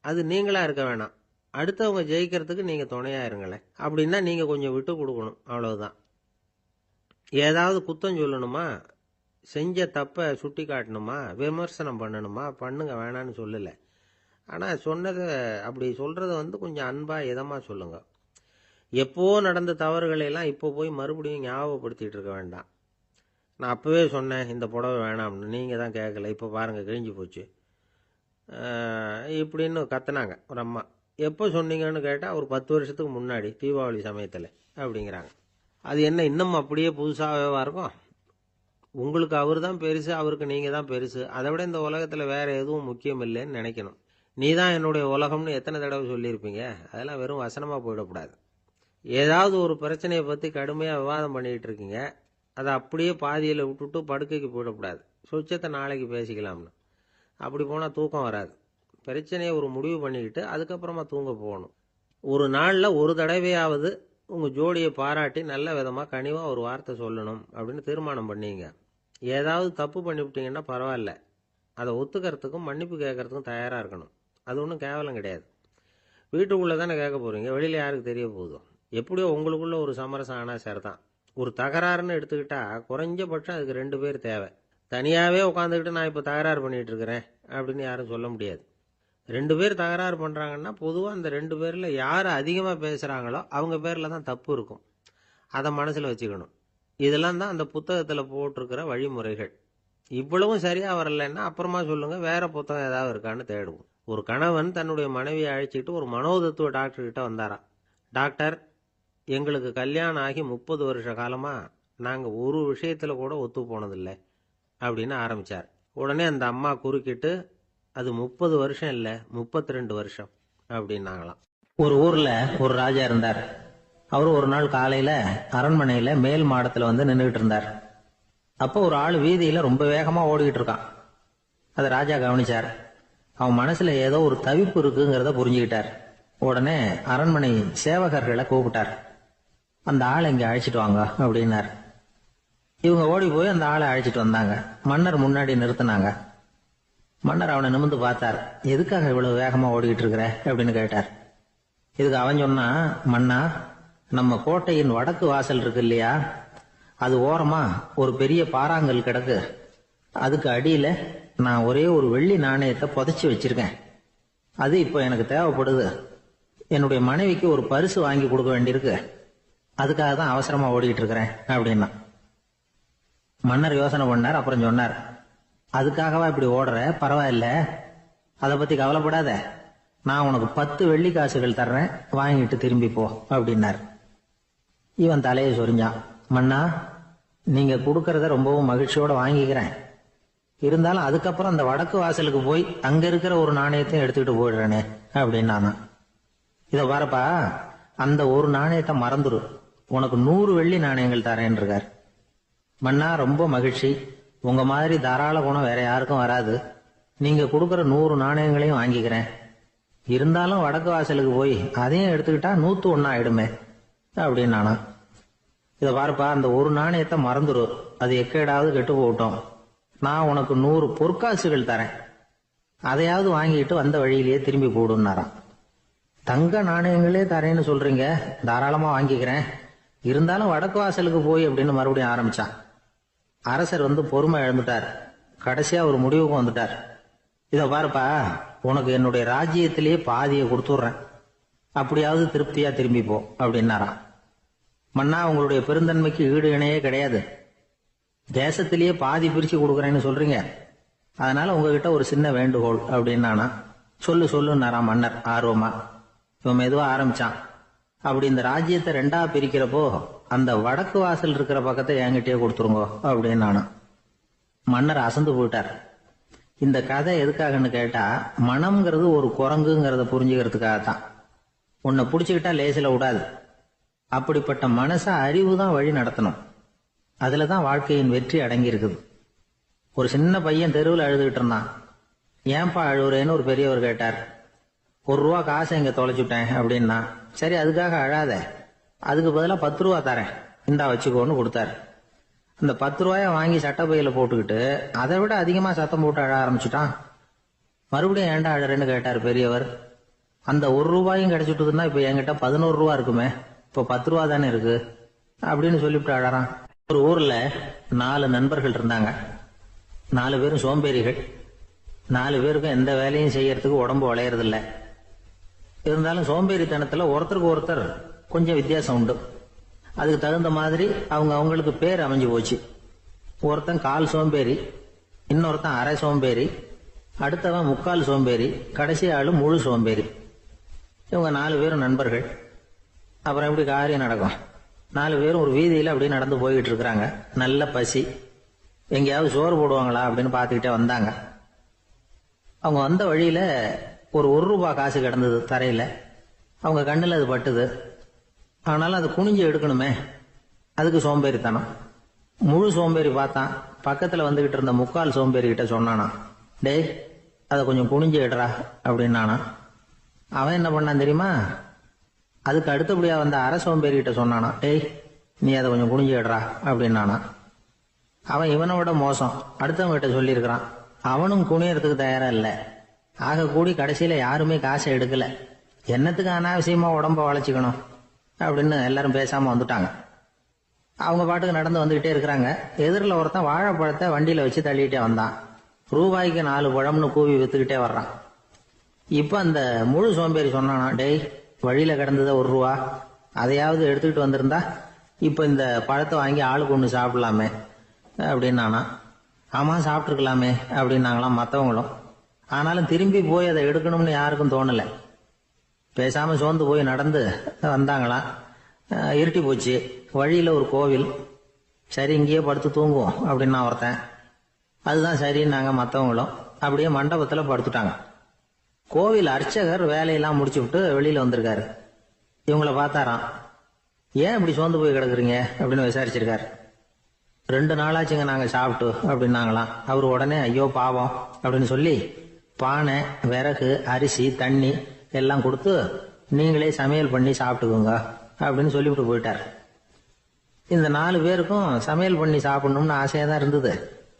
A: அது நீங்களா இருக்க வேணாம், அடுத்தவங்க ஜெயிக்கிறதுக்கு நீங்க துணையா இருங்களேன். அப்படின்னா நீங்க கொஞ்சம் விட்டு கொடுக்கணும், அவ்வளவுதான். ஏதாவது குத்தம் சொல்லணுமா, செஞ்ச தப்பை சுட்டி காட்டணுமா, விமர்சனம் பண்ணணுமா, பண்ணுங்க, வேணான்னு சொல்லல. ஆனா சொன்னதை அப்படி சொல்றத கொஞ்சம் அன்பா இதமா சொல்லுங்க. எப்போ நடந்த தவறுகளை எல்லாம் இப்போ போய் மறுபடியும் ஞாபகப்படுத்திட்டு இருக்க வேண்டாம். நான் அப்பவே சொன்னேன் இந்த புடவை வேணாம்னு, நீங்க தான் கேட்கல, இப்போ பாருங்க கிழிஞ்சு போச்சு இப்படின்னு கத்துனாங்க ஒரு அம்மா. எப்போ சொன்னீங்கன்னு கேட்டால் ஒரு 10 வருஷத்துக்கு முன்னாடி தீபாவளி சமயத்தில் அப்படிங்கிறாங்க. அது என்ன இன்னும் அப்படியே புதுசாகவே இருக்கும்? உங்களுக்கு அவர் தான் பெருசு, அவருக்கு நீங்கள் தான் பெருசு. அதை விட இந்த உலகத்தில் வேற எதுவும் முக்கியம் இல்லைன்னு நினைக்கணும். நீ தான் என்னுடைய உலகம்னு எத்தனை தடவை சொல்லியிருப்பீங்க? அதெல்லாம் வெறும் வசனமாக போயிடக்கூடாது. ஏதாவது ஒரு பிரச்சனையை பற்றி கடுமையாக விவாதம் பண்ணிகிட்டு இருக்கீங்க, அதை அப்படியே பாதியில் விட்டுட்டு படுக்கைக்கு போயிடக்கூடாது. சொச்சத்தை நாளைக்கு பேசிக்கலாம்னு. அப்படி போனால் தூக்கம் வராது. பிரச்சனையை ஒரு முடிவு பண்ணிக்கிட்டு அதுக்கப்புறமா தூங்க போகணும். ஒரு நாளில் ஒரு தடவையாவது உங்கள் ஜோடியை பாராட்டி நல்ல விதமாக கனிவாக ஒரு வார்த்தை சொல்லணும் அப்படின்னு தீர்மானம் பண்ணீங்க. ஏதாவது தப்பு பண்ணிவிட்டீங்கன்னா பரவாயில்ல, அதை ஒத்துக்கிறதுக்கும் மன்னிப்பு கேட்கறதுக்கும் தயாராக இருக்கணும். அது ஒன்றும் கேவலம் கிடையாது. வீட்டுக்குள்ளே தானே கேட்க போகிறீங்க, வெளியில் யாருக்கு தெரிய போகுதோ? எப்படியோ உங்களுக்குள்ள ஒரு சமரசம் ஆனால் சரிதான். ஒரு தகராறுன்னு எடுத்துக்கிட்டா குறைஞ்சபட்சம் அதுக்கு 2 பேர் தேவை. தனியாகவே உட்காந்துக்கிட்டு நான் இப்போ தகராறு பண்ணிகிட்டு இருக்கிறேன் அப்படின்னு யாரும் சொல்ல முடியாது. 2 பேர் தகராறு பண்ணுறாங்கன்னா பொதுவாக அந்த 2 பேரில் யார் அதிகமாக பேசுகிறாங்களோ அவங்க பேரில் தான் தப்பு இருக்கும். அதை மனசில் வச்சுக்கணும். இதெல்லாம் தான் அந்த புத்தகத்தில் போட்டிருக்கிற வழிமுறைகள். இவ்வளவும் சரியாக வரலைன்னா அப்புறமா சொல்லுங்கள், வேற புத்தகம் ஏதாவது இருக்கான்னு தேடுவோம். ஒரு கணவன் தன்னுடைய மனைவியை அழைச்சிட்டு ஒரு மனோதத்துவ டாக்டர்கிட்ட வந்தாராம். டாக்டர், எங்களுக்கு கல்யாணம் ஆகி 30 வருஷ காலமாக நாங்கள் ஒரு விஷயத்தில் கூட ஒத்து போனதில்லை அப்படின்னு ஆரம்பித்தார். உடனே அந்த அம்மா குறுக்கிட்டு, அது 30 வருஷம் இல்லை 32 வருஷம் அப்படின்னாங்களாம்.
B: ஒரு ஊர்ல ஒரு ராஜா இருந்தார். அவரு ஒரு நாள் காலையில அரண்மனையில மேல் மாடத்துல நின்றுகிட்டு இருந்தார். அப்போ ஒரு ஆள் வீதியில ரொம்ப வேகமா ஓடிக்கிட்டு இருக்கான். அதை ராஜா கவனிச்சார். அவன் மனசுல ஏதோ ஒரு தவிப்பு இருக்குங்கிறத புரிஞ்சுக்கிட்டார். உடனே அரண்மனை சேவகர்களை கூப்பிட்டார். அந்த ஆளை இங்க அழைச்சிட்டு வாங்க அப்படின்னார். இவங்க ஓடி போய் அந்த ஆளை அழைச்சிட்டு வந்தாங்க. மன்னர் முன்னாடி நிறுத்தினாங்க. மன்னர் அவனை நிமிர்ந்து பார்த்தார். எதுக்காக இவ்வளவு வேகமா ஓடிக்கிட்டு இருக்கிற அப்படின்னு கேட்டார். இதுக்கு அவன் சொன்னா, மன்னா, நம்ம கோட்டையின் வடக்கு வாசல் இருக்கு இல்லையா, அது ஓரமா ஒரு பெரிய பாறாங்கல் கிடக்கு. அதுக்கு அடியில நான் ஒரே ஒரு வெள்ளி நாணயத்தை புதைச்சி வச்சிருக்கேன். அது இப்போ எனக்கு தேவைப்படுது. என்னுடைய மனைவிக்கு ஒரு பரிசு வாங்கி கொடுக்க வேண்டியிருக்கு. அதுக்காக தான் அவசரமா ஓடிக்கிட்டு இருக்கிறேன் அப்படின்னா. மன்னர் யோசனை பண்ணார். அப்புறம் சொன்னார், அதுக்காகவா இப்படி ஓடுற? பரவாயில்ல, அதை பத்தி கவலைப்படாத. நான் உனக்கு 10 வெள்ளி காசுகள் தர்றேன், வாங்கிட்டு திரும்பி போ அப்படின்னார். இவன் தலையை சொரிஞ்சான். மன்னா, நீங்க கொடுக்கறத ரொம்பவும் மகிழ்ச்சியோட வாங்கிக்கிறேன். இருந்தாலும் அதுக்கப்புறம் அந்த வடக்கு வாசலுக்கு போய் அங்க இருக்கிற ஒரு நாணயத்தையும் எடுத்துக்கிட்டு போயிடுறேனே அப்படின்னானா. இத பாருப்பா, அந்த ஒரு நாணயத்தை மறந்துரு, உனக்கு 100 வெள்ளி நாணயங்கள் தரேன் இருக்கார். மன்னா, ரொம்ப மகிழ்ச்சி. உங்க மாதிரி தாராள குணம் வேற யாருக்கும் வராது. நீங்க கொடுக்கற 100 நாணயங்களையும் வாங்கிக்கிறேன். இருந்தாலும் வடக்கு வாசலுக்கு போய் அதையும் எடுத்துக்கிட்டா 101 ஆயிடுமே அப்படின்னானா. இத பாருப்பா, அந்த ஒரு நாணயத்தை மறந்துரு, அது எக்கேடாவது கெட்டு போகட்டும். நான் உனக்கு 100 பொற்காசுகள் தரேன், அதையாவது வாங்கிட்டு வந்த வழியிலேயே திரும்பி போடுன்னாராம். தங்க நாணயங்களே தரேன்னு சொல்றீங்க, தாராளமா வாங்கிக்கிறேன். இருந்தாலும் வடக்கு வாசலுக்கு போய் அப்படின்னு மறுபடியும் ஆரம்பிச்சான். அரசர் பொறுமை இழந்துட்டார். கடைசியா ஒரு முடிவுக்கு வந்துட்டார். இத பாருப்பா, உனக்கு என்னுடைய ராஜ்யத்திலேயே பாதியை கொடுத்துடுறேன், அப்படியாவது திருப்தியா திரும்பி போ அப்படின்னாராம். மன்னா, உங்களுடைய பெருந்தன்மைக்கு ஈடு இணையே கிடையாது. தேசத்திலேயே பாதி பிரிச்சு கொடுக்குறேன்னு சொல்றீங்க, அதனால உங்ககிட்ட ஒரு சின்ன வேண்டுகோள் அப்படின்னானா. சொல்லுன்னாராம் மன்னர் ஆர்வமா. இவன் மெதுவா ஆரம்பிச்சான். அப்படி இந்த ராஜ்யத்தை 2ஆ பிரிக்கிறப்போ அந்த வடக்கு வாசல் இருக்கிற பக்கத்தை என்கிட்டயே கொடுத்துருங்க அப்படின்னு. மன்னர் அசந்து போயிட்டார். இந்த கதை எதுக்காகன்னு கேட்டா, மனம்ங்கிறது ஒரு குரங்குங்கிறத புரிஞ்சுக்கிறதுக்காகத்தான். உன்னை புடிச்சுக்கிட்டா லேசில விடாது. அப்படிப்பட்ட மனச அறிவு தான் வழி நடத்தணும். அதுலதான் வாழ்க்கையின் வெற்றி அடங்கி இருக்குது. ஒரு சின்ன பையன் தெருவில் அழுதுகிட்டு இருந்தான். ஏன்பா அழுவுறேன்னு ஒரு பெரியவர் கேட்டார். 1 ரூபா காசை இங்க தொலைச்சுட்டேன் அப்படின்னா. சரி, அதுக்காக அழாத, அதுக்கு பதிலா 10 ரூபா தரேன், இந்தா வச்சுக்கோன்னு கொடுத்தாரு. அந்த 10 ரூபாய வாங்கி சட்டப்பையில போட்டுக்கிட்டு அதை விட அதிகமா சத்தம் போட்டு அழ ஆரம்பிச்சுட்டான். மறுபடியும் ஏண்டா அழறேன்னு கேட்டார் பெரியவர். அந்த ஒரு ரூபாயும் கிடைச்சிட்டுதுன்னா இப்ப என்கிட்ட 11 ரூபா இருக்குமே, இப்ப 10 ரூபா தானே இருக்கு அப்படின்னு சொல்லிவிட்டு அழறான். ஒரு ஊர்ல 4 நண்பர்கள் இருந்தாங்க. 4 பேரும் சோம்பேறிகள். 4 பேருக்கும் எந்த வேலையும் செய்யறதுக்கு உடம்பு வளையறதில்ல. இருந்தாலும் சோம்பேறித்தனத்துல ஒருத்தருக்கு ஒருத்தர் கொஞ்சம் வித்தியாசம் உண்டு. அதுக்கு தகுந்த மாதிரி அவங்களுக்கு பேர் அமைஞ்சு போச்சு. ஒருத்தன் கால் சோம்பேறி, இன்னொருத்தன் அரை சோம்பேறி, அடுத்தவன் முக்கால் சோம்பேறி, கடைசி ஆளு முழு சோம்பேறி. இவங்க 4 பேரும் நண்பர்கள். அப்புறம் எப்படி காரியம் நடக்கும்? 4 பேரும் ஒரு வீதியில அப்படியே நடந்து போய்கிட்டு இருக்கிறாங்க. நல்ல பசி. எங்கேயாவது சோறு போடுவாங்களா அப்படின்னு பார்த்துக்கிட்டே வந்தாங்க. அவங்க வந்த வழியில ஒரு 1 ரூபாய் காசு கிடந்தது தரையில. அவங்க கண்ணுல அது பட்டுது. ஆனாலும் அது குனிஞ்சு எடுக்கணுமே, அதுக்கு சோம்பேறித்தனம். முழு சோம்பேறி பார்த்தான். பக்கத்துல வந்துகிட்டு இருந்த முக்கால் சோம்பேறி கிட்ட சொன்னானா, டேய் அதை கொஞ்சம் குனிஞ்சு எடுறா அப்படின்னானா. அவன் என்ன பண்ணான் தெரியுமா? அதுக்கு அடுத்தபடியா வந்த அரை சோம்பேறி கிட்ட சொன்னானா, டேய் நீ அதை கொஞ்சம் குனிஞ்சு எடுறா அப்படின்னானா. அவன் இவனை விட மோசம். அடுத்தவங்க கிட்ட சொல்லியிருக்கிறான். அவனும் குனியறதுக்கு தயாரா இல்ல. ஆக கூடி கடைசியில யாருமே காசை எடுக்கல. என்னத்துக்கு அனாவசியமா உடம்ப வளைச்சுக்கணும் அப்படின்னு எல்லாரும் பேசாம வந்துட்டாங்க. அவங்க பாட்டுக்கு நடந்து வந்துகிட்டே இருக்கிறாங்க. எதிரில் ஒருத்தன் வாழைப்பழத்தை வண்டியில வச்சு தள்ளிட்டே வந்தான். ரூபாய்க்கு 4 பழம்னு கூவி வித்துக்கிட்டே வர்றான். இப்ப அந்த முழு சோம்பேறி சொன்னானா, டேய் வழியில கிடந்தத 1 ரூபா, அதையாவது எடுத்துக்கிட்டு வந்திருந்தா இப்ப இந்த பழத்தை வாங்கி ஆளுக்கு ஒண்ணு சாப்பிடலாமே அப்படின்னானா. ஆமா சாப்பிட்டுருக்கலாமே அப்படின்னாங்களாம் மற்றவங்களும். ஆனாலும் திரும்பி போய் அதை எடுக்கணும்னு யாருக்கும் தோணல. பேசாம சோர்ந்து போய் நடந்து வந்தாங்களாம். இருட்டி போச்சு. வழியில ஒரு கோவில். சரி இங்கேயே படுத்து தூங்குவோம் அப்படின்னா ஒருத்தன். அதுதான் சரின்னாங்க மற்றவங்களும். அப்படியே மண்டபத்துல படுத்துட்டாங்க. கோவில் அர்ச்சகர் வேலையெல்லாம் முடிச்சு விட்டு வெளியில வந்திருக்காரு. இவங்கள பார்த்தாராம். ஏன் இப்படி சோர்ந்து போய் கிடக்குறீங்க அப்படின்னு விசாரிச்சிருக்காரு. 2 நாளாச்சுங்க நாங்க சாப்பிட்டு அப்படின்னாங்களாம். அவரு உடனே ஐயோ பாவம் அப்படின்னு சொல்லி பானை, விறகு, அரிசி, தண்ணி எல்லாம் கொடுத்து நீங்களே சமையல் பண்ணி சாப்பிட்டுக்கோங்க அப்படின்னு சொல்லிவிட்டு போயிட்டார். இந்த 4 பேருக்கும் சமையல் பண்ணி சாப்பிடணும்னு ஆசையா தான் இருந்தது.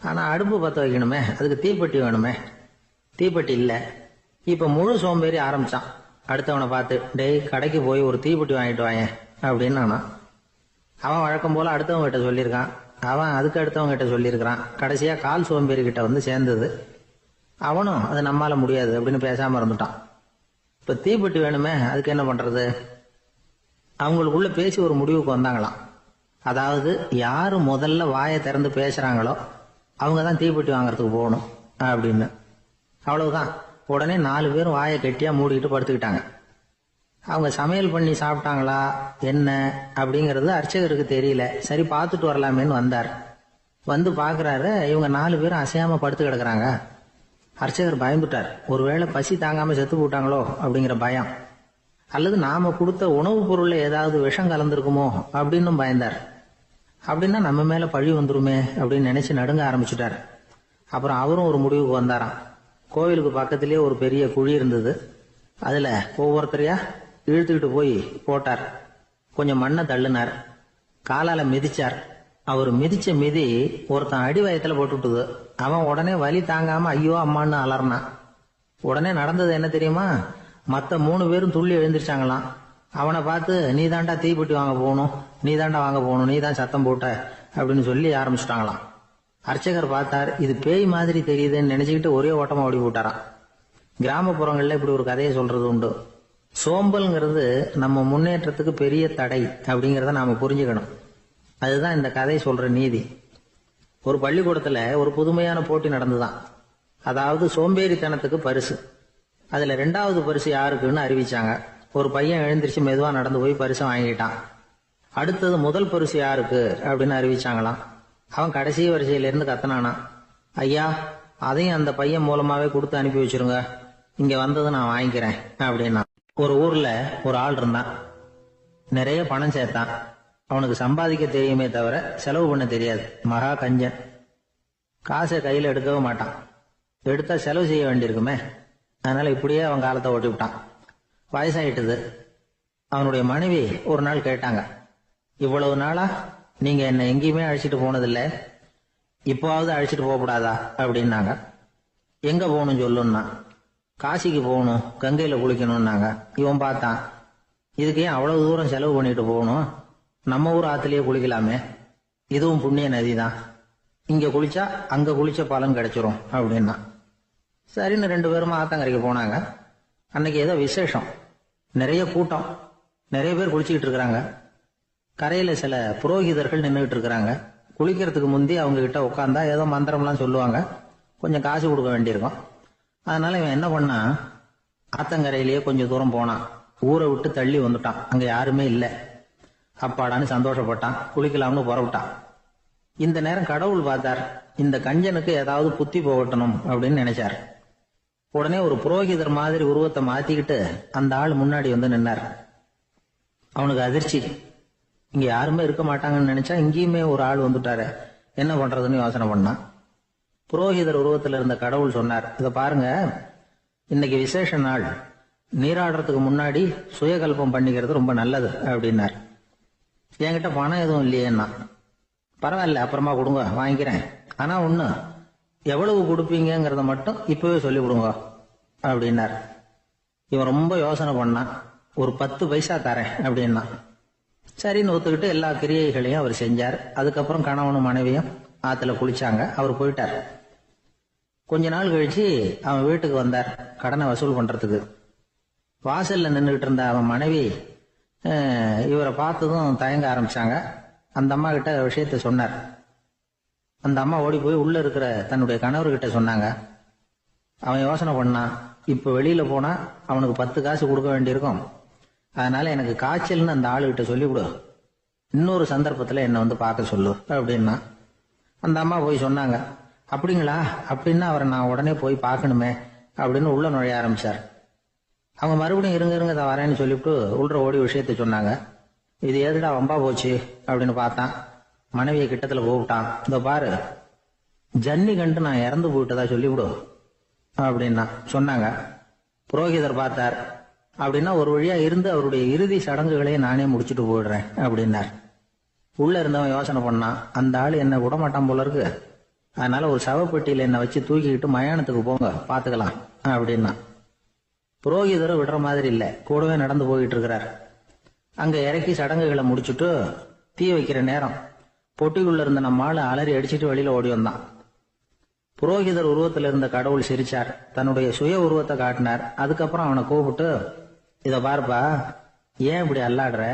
B: ஆனா அடுப்பு பத்த வைக்கணுமே, அதுக்கு தீப்பெட்டி வேணுமே. தீப்பெட்டி இல்ல. இப்ப முழு சோம்பேறி ஆரம்பிச்சான். அடுத்தவனை பார்த்து, டேய் கடைக்கு போய் ஒரு தீப்பெட்டி வாங்கிட்டு வாங்க அப்படின்னு நானா. அவன் வழக்கம் போல அடுத்தவங்க கிட்ட சொல்லியிருக்கான். அவன் அதுக்கு அடுத்தவங்க கிட்ட சொல்லியிருக்கிறான். கடைசியா கால் சோம்பேறி கிட்ட வந்து சேர்ந்தது. அவனும் அது நம்மால முடியாது அப்படின்னு பேசாம இருந்துட்டான். இப்ப தீப்பெட்டி வேணுமே, அதுக்கு என்ன பண்றது? அவங்களுக்குள்ள பேசி ஒரு முடிவுக்கு வந்தாங்களாம். அதாவது யாரு முதல்ல வாயை திறந்து பேசுறாங்களோ அவங்கதான் தீப்பெட்டி வாங்கறதுக்கு போகணும் அப்படின்னு. அவ்வளவுதான். உடனே 4 பேரும் வாயை கெட்டியா மூடிக்கிட்டு படுத்துக்கிட்டாங்க. அவங்க சமையல் பண்ணி சாப்பிட்டாங்களா என்ன அப்படிங்கறது அர்ச்சகருக்கு தெரியல. சரி பார்த்துட்டு வரலாமேன்னு வந்தார். வந்து பாக்குறாரு, இவங்க 4 பேரும் அசையாம படுத்து கிடக்குறாங்க. அர்ச்சகர் பயந்துட்டார். ஒருவேளை பசி தாங்காம செத்து போட்டாங்களோ அப்படிங்கிற பயம், அல்லது நாம கொடுத்த உணவுப் பொருள்ல ஏதாவது விஷம் கலந்துருக்குமோ அப்படின்னு பயந்தார். அப்படின்னா நம்ம மேல பழி வந்துருமே அப்படின்னு நினைச்சு நடுங்க ஆரம்பிச்சுட்டார். அப்புறம் அவரும் ஒரு முடிவுக்கு வந்தாராம். கோவிலுக்கு பக்கத்திலேயே ஒரு பெரிய குழி இருந்தது. அதுல ஒவ்வொருத்தரையா இழுத்துக்கிட்டு போய் போட்டார். கொஞ்சம் மண்ணை தள்ளினார். காலால மிதிச்சார். அவர் மிதிச்ச மிதி ஒருத்தன் அடி வயத்துல போட்டுவிட்டது. அவன் உடனே வலி தாங்காம ஐயோ அம்மான்னு அலறினான். உடனே நடந்தது என்ன தெரியுமா? மத்த 3 பேரும் துள்ளி எழுந்திருச்சாங்களாம். அவனை பார்த்து நீ தாண்டா தீப்பெட்டி வாங்க போகணும், நீ தாண்டா வாங்க போகணும், நீ தான் சத்தம் போட்ட அப்படின்னு சொல்லி ஆரம்பிச்சுட்டாங்களாம். அர்ச்சகர் பார்த்தார். இது பேய் மாதிரி தெரியுதுன்னு நினைச்சுக்கிட்டு ஒரே ஓட்டமா ஓடி போட்டாராம். கிராமப்புறங்கள்ல இப்படி ஒரு கதையை சொல்றது உண்டு. சோம்பல்ங்கிறது நம்ம முன்னேற்றத்துக்கு பெரிய தடை அப்படிங்கறத நாம புரிஞ்சுக்கணும். அதுதான் இந்த கதை சொல்ற நீதி. ஒரு பள்ளிக்கூடத்துல ஒரு புதுமையான போட்டி நடந்துதான். அதாவது சோம்பேறித்தனத்துக்கு பரிசு. அதுல 2வது பரிசு யாருக்குன்னு அறிவிச்சாங்க. ஒரு பையன் எழுந்திருச்சு மெதுவா நடந்து போய் பரிசை வாங்கிட்டான். அடுத்தது முதல் பரிசு யாருக்கு அப்படின்னு அறிவிச்சாங்களாம். அவன் கடைசி வரிசையில இருந்து கத்தனானா, ஐயா அதையும் அந்த பையன் மூலமாவே கொடுத்து அனுப்பி வச்சிருங்க, இங்க வந்தது நான் வாங்கிக்கிறேன் அப்படின்னா. ஒரு ஊர்ல ஒரு ஆள் இருந்தான். நிறைய பணம் சேர்த்தான். அவனுக்கு சம்பாதிக்க தெரியுமே தவிர செலவு பண்ண தெரியாது. மகா கஞ்சன். காசை கையில எடுக்கவே மாட்டான். எடுத்தா செலவு செய்ய வேண்டியிருக்குமே. அதனால இப்படியே அவன் காலத்தை ஓட்டி விட்டான். வயசாயிட்டுது. அவனுடைய மனைவி ஒரு நாள் கேட்டாங்க, இவ்வளவு நாளா நீங்க என்ன எங்கேயுமே அழைச்சிட்டு போனதில்ல, இப்போவாவது அழைச்சிட்டு போகக்கூடாதா அப்படின்னாங்க. எங்க போகணும் சொல்லுன்னா. காசிக்கு போகணும், கங்கையில குளிக்கணும்னாங்க. இவன் பார்த்தான், இதுக்கு ஏன் அவ்வளவு தூரம் செலவு பண்ணிட்டு போகணும், நம்ம ஊர் ஆத்துலயே குளிக்கலாமே, இதுவும் புண்ணிய நதி தான், இங்க குளிச்சா அங்க குளிச்ச பலன் கிடைச்சிரும் அப்படின்னா. சரின்னு 2 பேரும் ஆத்தங்கரைக்கு போனாங்க. அன்னைக்கு ஏதோ விசேஷம், நிறைய கூட்டம், நிறைய பேர் குளிச்சுக்கிட்டு இருக்கிறாங்க. கரையில சில புரோகிதர்கள் நின்றுகிட்டு இருக்கிறாங்க. குளிக்கிறதுக்கு முந்தி அவங்க கிட்ட உட்காந்தா ஏதோ மந்திரம்லாம் சொல்லுவாங்க, கொஞ்சம் காசு கொடுக்க வேண்டியிருக்கும். அதனால இவன் என்ன பண்ணா, ஆத்தங்கரையிலேயே கொஞ்சம் தூரம் போனான். ஊரை விட்டு தள்ளி வந்துட்டான், அங்க யாருமே இல்லை. அப்பாடான்னு சந்தோஷப்பட்டான், குளிக்கலாம்னு புறப்பட்டான். இந்த நேரம் கடவுள் பார்த்தார், இந்த கஞ்சனுக்கு ஏதாவது புத்தி போகட்டணும் அப்படின்னு நினைச்சார். உடனே ஒரு புரோகிதர் மாதிரி உருவத்தை மாத்திக்கிட்டு அந்த ஆள் முன்னாடி வந்து நின்னார். அவனுக்கு அதிர்ச்சி, இங்க யாருமே இருக்க மாட்டாங்கன்னு நினைச்சா இங்கேயுமே ஒரு ஆள் வந்துட்டாரு, என்ன பண்றதுன்னு யோசனை பண்ணான். புரோகிதர் உருவத்தில் இருந்த கடவுள் சொன்னார், இத பாருங்க, இன்னைக்கு விசேஷ நாள், நீராடுறதுக்கு முன்னாடி சுயகல்பம் பண்ணிக்கிறது ரொம்ப நல்லது அப்படின்னார். என்கிட்ட பணம் எதுவும் இல்லையேன்னா. பரவாயில்ல, அப்புறமா கொடுங்க, வாங்கிக்கிறேன். ஆனா ஒண்ணு, எவ்வளவு கொடுப்பீங்கிறத மட்டும் இப்பவே சொல்லி கொடுங்க அப்படின்னார். இவன் ரொம்ப யோசனை பண்ணான், ஒரு 10 பைசா தரேன் அப்படின்னா. சரின்னு ஒத்துக்கிட்டு எல்லா கிரியைகளையும் அவர் செஞ்சார். அதுக்கப்புறம் கணவனும் மனைவியும் ஆத்துல குளிச்சாங்க. அவர் போயிட்டார். கொஞ்ச நாள் கழிச்சு அவன் வீட்டுக்கு வந்தார், கடனை வசூல் பண்றதுக்கு. வாசல்ல நின்றுகிட்டு இருந்த அவன் மனைவி இவரை பார்த்ததும் தயங்க ஆரம்பிச்சாங்க. அந்த அம்மா கிட்ட விஷயத்த சொன்னார். அந்த அம்மா ஓடி போய் உள்ள இருக்கிற தன்னுடைய கணவர்கிட்ட சொன்னாங்க. அவன் யோசனை பண்ணான், இப்ப வெளியில போனா அவனுக்கு 10 காசு கொடுக்க வேண்டியிருக்கும், அதனால எனக்கு காய்ச்சல்னு அந்த ஆளுகிட்ட சொல்லிவிடு, இன்னொரு சந்தர்ப்பத்துல என்ன வந்து பார்க்க சொல்லு அப்படின்னா. அந்த அம்மா போய் சொன்னாங்க. அப்படிங்களா, அப்படின்னா அவரை நான் உடனே போய் பார்க்கணுமே அப்படின்னு உள்ள நுழைய ஆரம்பிச்சார். அவங்க மறுபடியும் இருங்க வரேன்னு சொல்லிவிட்டு உள்ள ஓடி விஷயத்த சொன்னாங்க. இது எதுடா வம்பா போச்சு அப்படின்னு பார்த்தான். மனைவியை கிட்டத்துல கூப்பிட்டான், இதோ பாரு, ஜன்னி கண்டு நான் இறந்து போயிட்டதா சொல்லிவிடு அப்படின்னா சொன்னாங்க. புரோகிதர் பார்த்தார். அப்படின்னா ஒரு வழியா இருந்து அவருடைய இறுதி சடங்குகளையும் நானே முடிச்சுட்டு போயிடுறேன் அப்படின்னார். உள்ள இருந்தவன் யோசனை பண்ணான், அந்த ஆள் என்ன விட மாட்டான் போல இருக்கு, அதனால ஒரு சவப்பெட்டியில என்னை வச்சு தூக்கிக்கிட்டு மயானத்துக்கு போங்க, பாத்துக்கலாம் அப்படின்னா. புரோகிதரை விடுற மாதிரி இல்ல, கூடவே நடந்து போயிட்டு இருக்கிறார். அங்க இறக்கி சடங்குகளை முடிச்சுட்டு தீ வைக்கிற நேரம் பொட்டிக்குள்ள இருந்த நம்ம ஆளு அலறி அடிச்சுட்டு வெளியில ஓடி வந்தான். புரோகிதர் உருவத்தில் இருந்த கடவுள் சிரிச்சார், தன்னுடைய சுய உருவத்தை காட்டினார். அதுக்கப்புறம் அவனை கூப்பிட்டு, இத பாருப்பா, ஏன் இப்படி அல்லாடுற,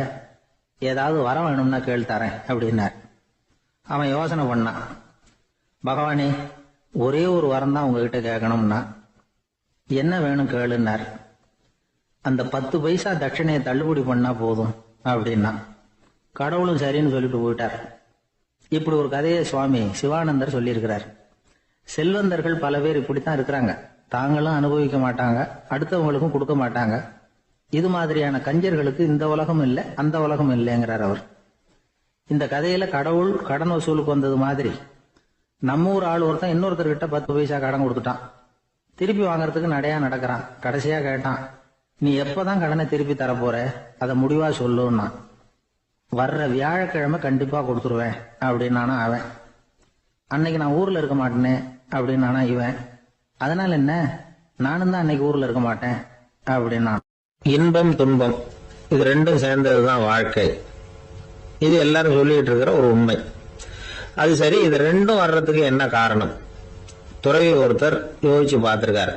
B: ஏதாவது வரம் வேணும்னா கேள் தரேன் அப்படின்னார். அவன் யோசனை பண்ணான், பகவானே, ஒரே ஒரு வரம் தான் உங்ககிட்ட கேட்கணும்னா. என்ன வேணும் கேளுன்னார். அந்த 10 பைசா தட்சணையை தள்ளுபடி பண்ணா போதும் அப்படின்னா. கடவுளும் சரின்னு சொல்லிட்டு போயிட்டார். இப்படி ஒரு கதையை சுவாமி சிவானந்தர் சொல்லியிருக்கிறார். செல்வந்தர்கள் பல பேர் இப்படித்தான் இருக்கிறாங்க, தாங்களும் அனுபவிக்க மாட்டாங்க, அடுத்தவங்களுக்கும் கொடுக்க மாட்டாங்க. இது மாதிரியான கஞ்சர்களுக்கு இந்த உலகம் இல்லை, அந்த உலகம் இல்லைங்கிறார் அவர். இந்த கதையில கடவுள் கடன் வசூலுக்கு வந்தது மாதிரி நம்ம ஊர் ஆள் ஒருத்தன் இன்னொருத்தர்கிட்ட 10 பைசா கடன் கொடுத்துட்டான். திருப்பி வாங்கறதுக்கு நடையா நடக்கிறான். கடைசியா கேட்டான், நீ எப்பதான் கடனை திருப்பி தரப்போற, அதை முடிவா சொல்லுன்னா. வர்ற வியாழக்கிழமை கண்டிப்பா கொடுத்துருவேன் அப்படின்னானா அவன். அன்னைக்கு நான் ஊர்ல இருக்க மாட்டேனே அப்படின்னானா இவன். அதனால என்ன, நானும் தான் அன்னைக்கு ஊர்ல இருக்க மாட்டேன் அப்படின்னா.
A: இன்பம் துன்பம் இது ரெண்டும் சேர்ந்ததுதான் வாழ்க்கை. இது எல்லாரும் சொல்லிட்டு இருக்கிற ஒரு உண்மை. அது சரி, இது ரெண்டும் வர்றதுக்கு என்ன காரணம்? துறவி ஒருத்தர் யோசிச்சு பார்த்திருக்காரு.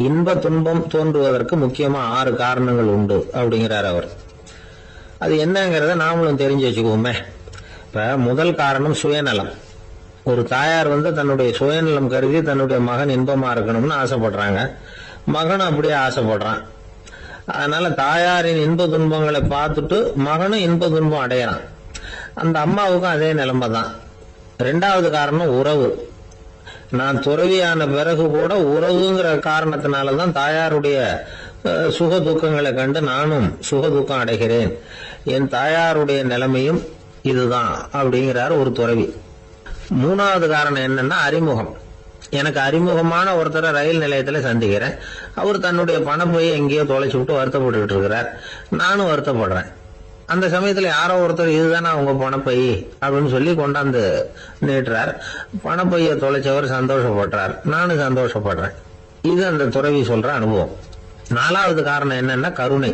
A: இன்ப துன்பம் தோன்றுவதற்கு முக்கியமா 6 காரணங்கள் உண்டு அப்படிங்கிறார் அவர். அது என்னங்கிறத நாமளும் தெரிஞ்சு வச்சுக்குவோமே. இப்ப முதல் காரணம் சுயநலம். ஒரு தாயார் தன்னுடைய சுயநலம் கருதி தன்னுடைய மகன் இன்பமா இருக்கணும்னு ஆசைப்படுறாங்க. மகனும் அப்படியே ஆசைப்படுறான். அதனால தாயாரின் இன்ப துன்பங்களை பார்த்துட்டு மகனும் இன்ப துன்பம் அடையறான். அந்த அம்மாவுக்கும் அதே நிலைமை தான். 2வது காரணம் உறவு. நான் துறவியான பிறகு கூட உறவுங்கிற காரணத்தினாலதான் தாயாருடைய சுக துக்கங்களை கண்டு நானும் சுக துக்கம் அடைகிறேன். என் தாயாருடைய நிலைமையும் இதுதான் அப்படிங்கிறார் ஒரு துறவி. 3வது காரணம் என்னன்னா அறிமுகம். எனக்கு அறிமுகமான ஒருத்தரை ரயில் நிலையத்துல சந்திக்கிறேன். அவர் தன்னுடைய பணப்பையை எங்கேயோ தொலைச்சு விட்டு வருத்தப்பட்டு இருக்கிறார். நானும் வருத்தப்படுறேன். அந்த சமயத்துல யாரோ ஒருத்தர் இதுதானே அவங்க பணப்பை அப்படின்னு சொல்லி கொண்டாந்து நீட்டுறார். பணப்பைய தொலைச்சவர் சந்தோஷப்படுறார், நானும் சந்தோஷப்படுறேன்.
B: இது அந்த துறவி சொல்ற அனுபவம். 4வது காரணம் என்னன்னா கருணை.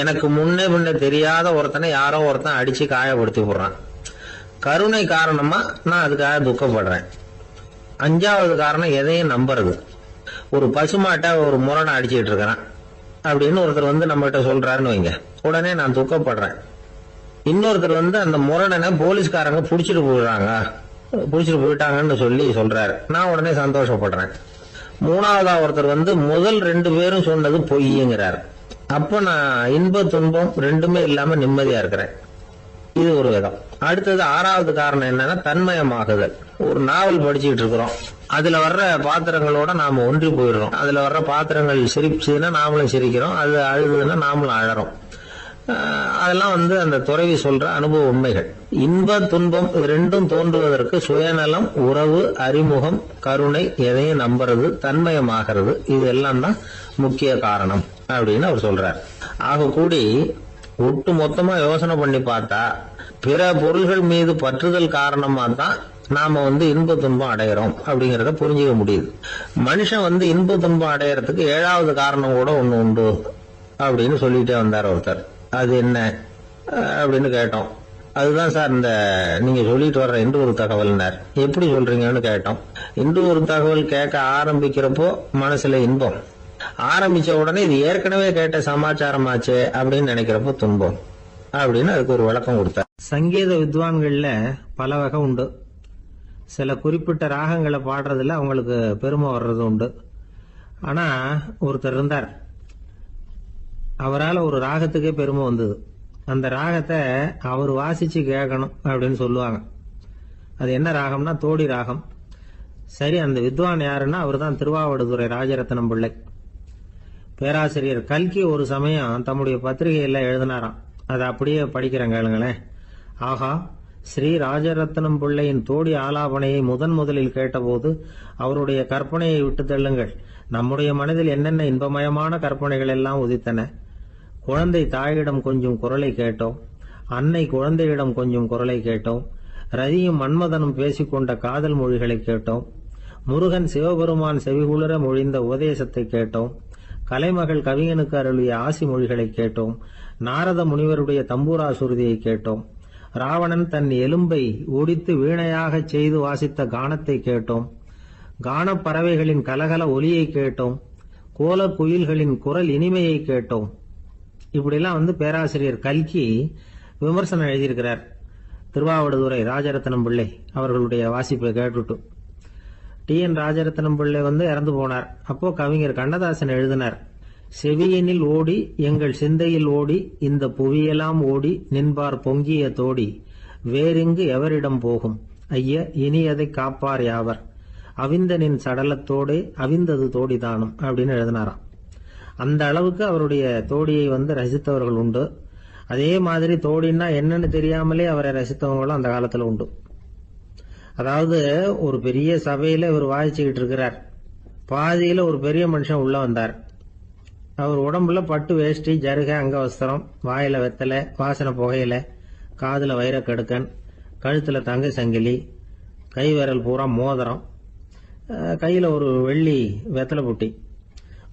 B: எனக்கு முன்னே தெரியாத ஒருத்தனை யாரோ ஒருத்தன் அடிச்சு காயப்படுத்தி போடுறான். கருணை காரணமா நான் அதுக்காக துக்கப்படுறேன். 5வது காரணம் எதையும் நம்புறது. ஒரு பசுமாட்டை ஒரு முரணை அடிச்சுட்டு இருக்கிறான் அப்படின்னு ஒருத்தர் நம்ம கிட்ட சொல்றாருன்னு வைங்க, உடனே நான் துக்கப்படுறேன். இன்னொருத்தர் அந்த முரணனை போலீஸ்காரங்க புடிச்சிட்டு போயிட்டாங்கன்னு சொல்றாரு, நான் உடனே சந்தோஷப்படுறேன். 3வதா ஒருத்தர் முதல் 2 பேரும் சொன்னது பொய்யுங்கிறாரு. அப்ப நான் இன்ப துன்பம் 2மே இல்லாம நிம்மதியா இருக்கிறேன். இது ஒரு விதம். அடுத்தது 6வது காரணம் என்னன்னா தன்மயமாகுதல். ஒரு நாவல் படிச்சுட்டு இருக்கிறோம், அதுல வர்ற பாத்திரங்களோட நாம ஒன்றி போயிடுறோம். அதுல வர்ற பாத்திரங்கள் சிரிச்சுன்னா நாமளும் சிரிக்கிறோம், அது அழுதுன்னா நாமளும் அழறோம். அதெல்லாம் அந்த துறவி சொல்ற அனுபவ உண்மைகள். இன்ப துன்பம் 2ம் தோன்றுவதற்கு சுயநலம், உறவு, அறிமுகம், கருணை, எதையும் நம்புறது, தன்மயமாகிறது, இது எல்லாம் தான் முக்கிய காரணம் அப்படின்னு அவர் சொல்றார். ஆக கூடி ஒட்டு மொத்தமா யோசனை பண்ணி பார்த்தா பிற பொருள்கள் மீது பற்றுதல் காரணமா தான் நாம இன்ப துன்பம் அடையிறோம் அப்படிங்கறத புரிஞ்சுக்க முடியுது. மனுஷன் இன்ப துன்பம் அடையறதுக்கு 7வது காரணம் கூட ஒண்ணு உண்டு அப்படின்னு சொல்லிட்டே வந்தார் ஒருத்தர். அது என்ன அப்படின்னு கேட்டோம். அதுதான் சார் நீங்க சொல்லிட்டு வர்ற இன்று ஒரு தகவல்னார். எப்படி சொல்றீங்கன்னு கேட்டோம். இன்று ஒரு தகவல் கேட்க ஆரம்பிக்கிறப்போ மனசுல இன்பம், ஆரம்பிச்ச உடனே இது ஏற்கனவே கேட்ட சமாச்சாரமாச்சே அப்படின்னு நினைக்கிறப்போ துன்பம் அப்படின்னு அதுக்கு ஒரு விளக்கம் கொடுத்தார்.
A: சங்கீத வித்வான்கள்ல பல வகை உண்டு. சில குறிப்பிட்ட ராகங்களை பாடுறதுல அவங்களுக்கு பெருமை வர்றது உண்டு. ஆனா ஒருத்தர் இருந்தார், அவரால் ஒரு ராகத்துக்கே பெருமை வந்தது. அந்த ராகத்தை அவர் வாசிச்சு கேட்கணும் அப்படின்னு சொல்லுவாங்க. அது என்ன ராகம்னா தோடி ராகம். சரி, அந்த வித்வான் யாருன்னா அவர் தான் திருவாவடுதுறை ராஜரத்னம் பிள்ளை. பேராசிரியர் கல்கி ஒரு சமயம் தம்முடைய பத்திரிகையில எழுதினாராம். அதை அப்படியே படிக்கிறேன் கேளுங்களேன். ஆகா, ஸ்ரீ ராஜரத்னம் பிள்ளையின் தோடி ஆலாபனையை முதலில் கேட்டபோது அவருடைய கற்பனையை விட்டு தள்ளுங்கள். நம்முடைய மனதில் என்னென்ன இன்பமயமான கற்பனைகள் எல்லாம் உதித்தன. குழந்தை தாயிடம் கொஞ்சம் குரலை கேட்டோம், அன்னை குழந்தையிடம் கொஞ்சம் குரலை கேட்டோம், ரதியும் மன்மதனும் பேசிக்கொண்ட காதல் மொழிகளை கேட்டோம், முருகன் சிவபெருமான் செவிகுளிர மொழிந்த உபதேசத்தை கேட்டோம், கலைமகள் கவிஞனுக்கு அருளிய ஆசி மொழிகளை கேட்டோம், நாரத முனிவருடைய தம்பூரா சுருதியை கேட்டோம், ராவணன் தன் எலும்பை ஒடித்து வீணையாக செய்து வாசித்த கானத்தை கேட்டோம், கானப் பறவைகளின் கலகல ஒலியை கேட்டோம், கோலக் குயில்களின் குரல் இனிமையை கேட்டோம். இப்படிலாம் பேராசிரியர் கல்கி விமர்சனம் எழுதியிருக்கிறார் திருவாவடுதுறை ராஜரத்னம் பிள்ளை அவர்களுடைய வாசிப்பை கேட்டுட்டு. டி.என். ராஜரத்னம் பிள்ளை இறந்து போனார். அப்போ கவிஞர் கண்ணதாசன் எழுதினார், செவியினில் ஓடி எங்கள் சிந்தையில் ஓடி இந்த புவியெல்லாம் ஓடி நின்பார் பொங்கிய தோடி வேறிங்கு எவரிடம் போகும் ஐய இனி அதை காப்பார் யாவர் அவிந்தனின் சடலத்தோடே அவிந்தது தோடிதானும் அப்படின்னு எழுதினாராம். அந்த அளவுக்கு அவருடைய தோடியை ரசித்தவர்கள் உண்டு. அதே மாதிரி தோடின்னா என்னன்னு தெரியாமலே அவரை ரசித்தவங்களும் அந்த காலத்துல உண்டு. அதாவது ஒரு பெரிய சபையில இவர் வாசிச்சுக்கிட்டு இருக்கிறார். பாதியில ஒரு பெரிய மனுஷன் உள்ள வந்தார். அவர் உடம்புல பட்டு வேஷ்டி, ஜருக, அங்கவஸ்திரம், வாயில வெத்தலை, வாசனை புகையில, காதுல வைரக்கடுக்கன், கழுத்துல தங்க சங்கிலி, கை விரல் பூரா மோதிரம், கையில ஒரு வெள்ளி வெத்தலை புட்டி,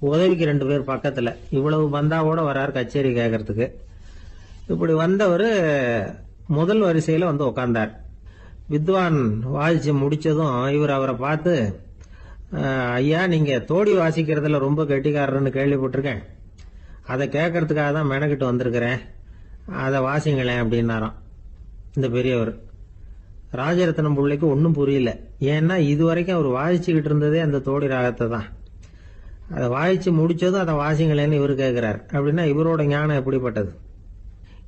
A: உதவிக்கு 2 பேர் பக்கத்துல. இவ்வளவு பந்தாவோட வரார் கச்சேரி கேட்கறதுக்கு. இப்படி வந்தவர் முதல் வரிசையில உட்கார்ந்தார். வித்வான் வாசிச்சு முடிச்சதும் இவர் அவரை பார்த்து, ஐயா, நீங்க தோடி வாசிக்கிறதுல ரொம்ப கெட்டிக்காரர்னு கேள்விப்பட்டிருக்கேன், அதை கேட்கறதுக்காக தான் மெனக்கிட்டு வந்திருக்கிறேன், அதை வாசிங்களேன் அப்படின்னாராம் இந்த பெரியவர். ராஜரத்னம் பிள்ளைக்கு ஒன்றும் புரியல. ஏன்னா இதுவரைக்கும் அவர் வாசிச்சுக்கிட்டு இருந்ததே அந்த தோடி ராகத்தை தான். அதை வாசிச்சு முடிச்சதும் அதை வாசிங்களேன்னு இவர் கேட்கிறார். அப்படின்னா இவரோட ஞானம் எப்படிப்பட்டது?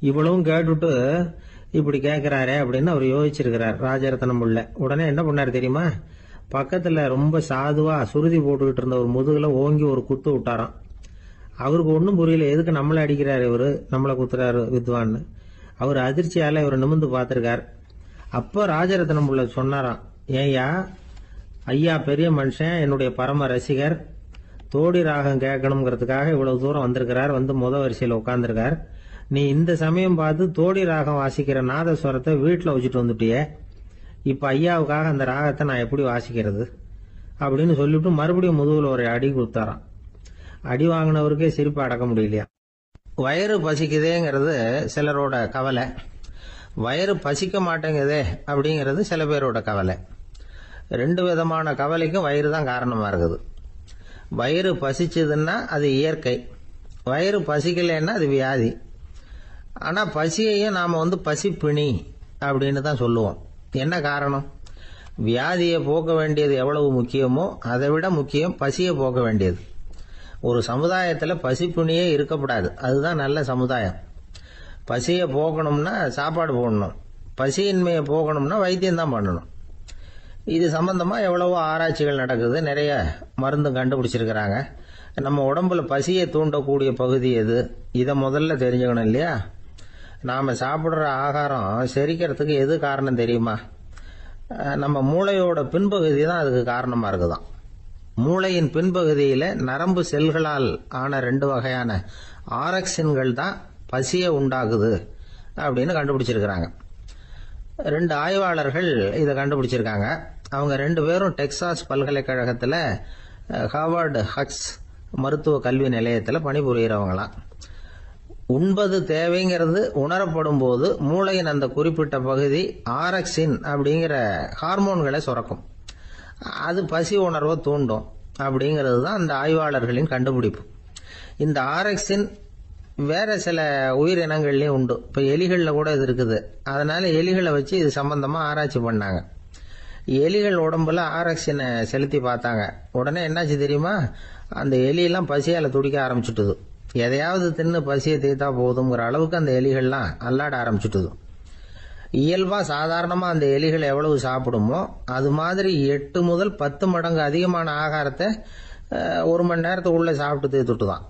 A: இவ்வளவும் கேட்டுட்டு இப்படி கேட்கிறாரே அப்படின்னு அவர் யோசிச்சிருக்கிறார் ராஜரத்னம் பிள்ளை. உடனே என்ன பண்ணாரு தெரியுமா? பக்கத்துல ரொம்ப சாதுவா சுருதி போட்டுக்கிட்டு இருந்த ஒரு முதுகுல ஓங்கி ஒரு குத்து விட்டாராம். அவருக்கு ஒன்றும் புரியல, எதுக்கு நம்மளை அடிக்கிறாரு இவரு, நம்மளை குத்துறாரு வித்வான்னு. அவர் அதிர்ச்சியால இவர் நிமிந்து பார்த்திருக்கார். அப்ப ராஜரத்னம் பிள்ளை சொன்னாராம், ஏய்யா ஐயா பெரிய மனுஷன், என்னுடைய பரம ரசிகர், தோடி ராகம் கேட்கணுங்கிறதுக்காக இவ்வளவு தூரம் வந்திருக்கிறார், முத வரிசையில் உட்கார்ந்துருக்கார். நீ இந்த சமயம் பார்த்து தோடி ராகம் வாசிக்கிற நாதஸ்வரத்தை வீட்டில் வச்சுட்டு வந்துட்டிய, இப்ப ஐயாவுக்காக அந்த ராகத்தை நான் எப்படி வாசிக்கிறது
B: அப்படின்னு சொல்லிவிட்டு மறுபடியும் முதுகுல ஒரு அடி கொடுத்தாராம். அடி வாங்கினவருக்கே சிரிப்பு அடக்க முடியலையா. வயிறு பசிக்குதேங்கிறது சிலரோட கவலை, வயிறு பசிக்க மாட்டேங்குதே அப்படிங்கிறது சில பேரோட கவலை. ரெண்டு விதமான கவலைக்கும் வயிறு தான் காரணமா இருக்குது. வயிறு பசிச்சதுன்னா அது இயற்கை, வயிறு பசிக்கலைன்னா அது வியாதி. ஆனா பசியையும் நாம பசிப்பிணி அப்படின்னு தான் சொல்லுவோம். என்ன காரணம்? வியாதியை போக்க வேண்டியது எவ்வளவு முக்கியமோ அதை விட முக்கியம் பசியை போக்க வேண்டியது. ஒரு சமுதாயத்தில் பசிப்பிணியே இருக்கக்கூடாது, அதுதான் நல்ல சமுதாயம். பசியை போக்கணும்னா சாப்பாடு போடணும், பசியின்மையை போகணும்னா வைத்தியம் தான் பண்ணணும். இது சம்பந்தமா எவ்வளவோ ஆராய்ச்சிகள் நடக்குது, நிறைய மருந்து கண்டுபிடிச்சிருக்கிறாங்க. நம்ம உடம்புல பசியை தூண்டக்கூடிய பகுதி எது, இதை முதல்ல தெரிஞ்சுக்கணும் இல்லையா? நாம சாப்பிட்ற ஆகாரம் செரிக்கிறதுக்கு எது காரணம் தெரியுமா? நம்ம மூளையோட பின்பகுதி தான் அதுக்கு காரணமா இருக்குதாம். மூளையின் பின்பகுதியில நரம்பு செல்களால் ஆன 2 வகையான ஆரக்சின்கள் தான் பசியை உண்டாக்குது அப்படின்னு கண்டுபிடிச்சிருக்கிறாங்க. 2 ஆய்வாளர்கள் இதை கண்டுபிடிச்சிருக்காங்க. அவங்க 2 பேரும் டெக்சாஸ் பல்கலைக்கழகத்தில் ஹார்வர்டு ஹக்ஸ் மருத்துவ கல்வி நிலையத்தில் பணிபுரிகிறவங்களாம். உண்பது தேவைங்கிறது உணரப்படும் போது மூளையின் அந்த குறிப்பிட்ட பகுதி ஆரக்சின் அப்படிங்கிற ஹார்மோன்களை சுரக்கும். அது பசி உணர்வை தூண்டும் அப்படிங்கிறது தான் அந்த ஆய்வாளர்களின் கண்டுபிடிப்பு. இந்த ஆரக்சின் வேற சில உயிரினங்கள்லயும் உண்டு. இப்ப எலிகளில் கூட இது இருக்குது. அதனால எலிகளை வச்சு இது சம்பந்தமா ஆராய்ச்சி பண்ணாங்க. எலிகள் உடம்புல ஆரக்சினை செலுத்தி பார்த்தாங்க. உடனே என்னாச்சு தெரியுமா? அந்த எலியெல்லாம் பசியால துடிக்க ஆரம்பிச்சுட்டுது. எதையாவது தின்னு பசியை தீர்த்தா போதுங்கிற அளவுக்கு அந்த எலிகள்லாம் அல்லாட ஆரம்பிச்சுட்டுது. இயல்பா சாதாரணமா அந்த எலிகள் எவ்வளவு சாப்பிடுமோ அது மாதிரி 8 முதல் 10 மடங்கு அதிகமான ஆகாரத்தை 1 மணி நேரத்துக்குள்ள சாப்பிட்டு தீர்த்துட்டு தான்.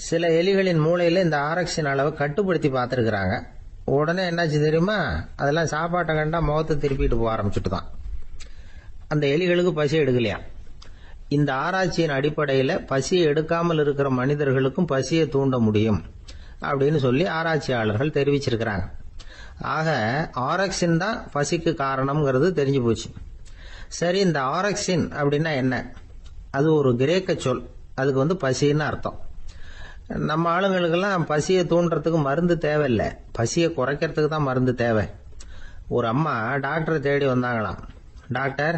B: சில எலிகளின் மூளையில இந்த ஆரக்சின் அளவை கட்டுப்படுத்தி பார்த்துருக்குறாங்க. உடனே என்னாச்சு தெரியுமா? அதெல்லாம் சாப்பாட்டை கண்டா முகத்தை திருப்பிட்டு போக ஆரம்பிச்சுட்டு தான். அந்த எலிகளுக்கு பசி எடுக்கலையா. இந்த ஆராய்ச்சியின் அடிப்படையில் பசியை எடுக்காமல் இருக்கிற மனிதர்களுக்கும் பசியை தூண்ட முடியும் அப்படின்னு சொல்லி ஆராய்ச்சியாளர்கள் தெரிவிச்சிருக்கிறாங்க. ஆக ஆரக்சின் தான் பசிக்கு காரணம்ங்கிறது தெரிஞ்சு போச்சு. சரி, இந்த ஆரக்சின் அப்படின்னா என்ன? அது ஒரு கிரேக்க சொல். அதுக்கு பசின்னு அர்த்தம். நம்ம ஆளுங்களுக்கெல்லாம் பசியை தூண்டுறதுக்கு மருந்து தேவையில்லை, பசியை குறைக்கிறதுக்கு தான் மருந்து தேவை. ஒரு அம்மா டாக்டரை தேடி வந்தாங்களாம். டாக்டர்,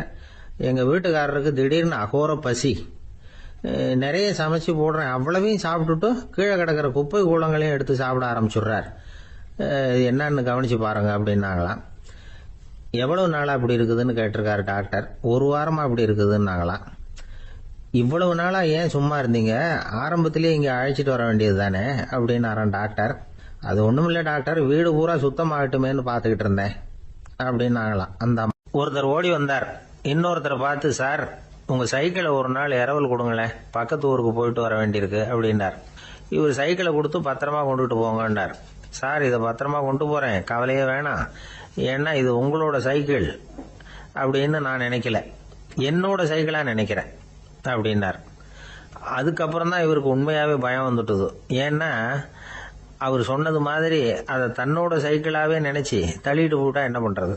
B: எங்க வீட்டுக்காரருக்கு திடீர்னு அகோர பசி, நிறைய சமைச்சு போடுறேன், அவ்வளவையும் சாப்பிட்டுட்டு கீழே கிடக்கிற குப்பை கூலங்களையும் எடுத்து சாப்பிட ஆரம்பிச்சுடுறார், என்னன்னு கவனிச்சு பாருங்க அப்படின்னாங்களாம். எவ்வளவு நாளா அப்படி இருக்குதுன்னு கேட்டிருக்காரு டாக்டர். 1 வாரமா அப்படி இருக்குதுன்னாங்களாம். இவ்வளவு நாளா ஏன் சும்மா இருந்தீங்க? ஆரம்பத்திலேயே இங்க அழைச்சிட்டு வர வேண்டியது தானே அப்படின்னாரான் டாக்டர். அது ஒண்ணும் இல்ல டாக்டர், வீடு பூரா சுத்தமாகட்டுமேன்னு பாத்துக்கிட்டு இருந்தேன் அப்படின்னாங்களாம். அந்த ஒருத்தர் ஓடி வந்தார். இன்னொருத்தரை பார்த்து, சார் உங்க சைக்கிளை ஒரு நாள் இரவல் கொடுங்களேன், பக்கத்து ஊருக்கு போயிட்டு வர வேண்டியிருக்கு அப்படின்னார். இவர் சைக்கிளை கொடுத்து பத்திரமா கொண்டுட்டு போங்கன்னார். சார், இதை பத்திரமா கொண்டு போறேன், கவலையே வேணாம், ஏன்னா இது உங்களோட சைக்கிள் அப்படின்னு நான் நினைக்கல, என்னோட சைக்கிளா நினைக்கிறேன் அப்படின்னார். அதுக்கப்புறம் தான் இவருக்கு உண்மையாவே பயம் வந்துட்டுது. ஏன்னா அவர் சொன்னது மாதிரி அதை தன்னோட சைக்கிளாவே நினைச்சு தள்ளிட்டு போட்டா என்ன பண்றது?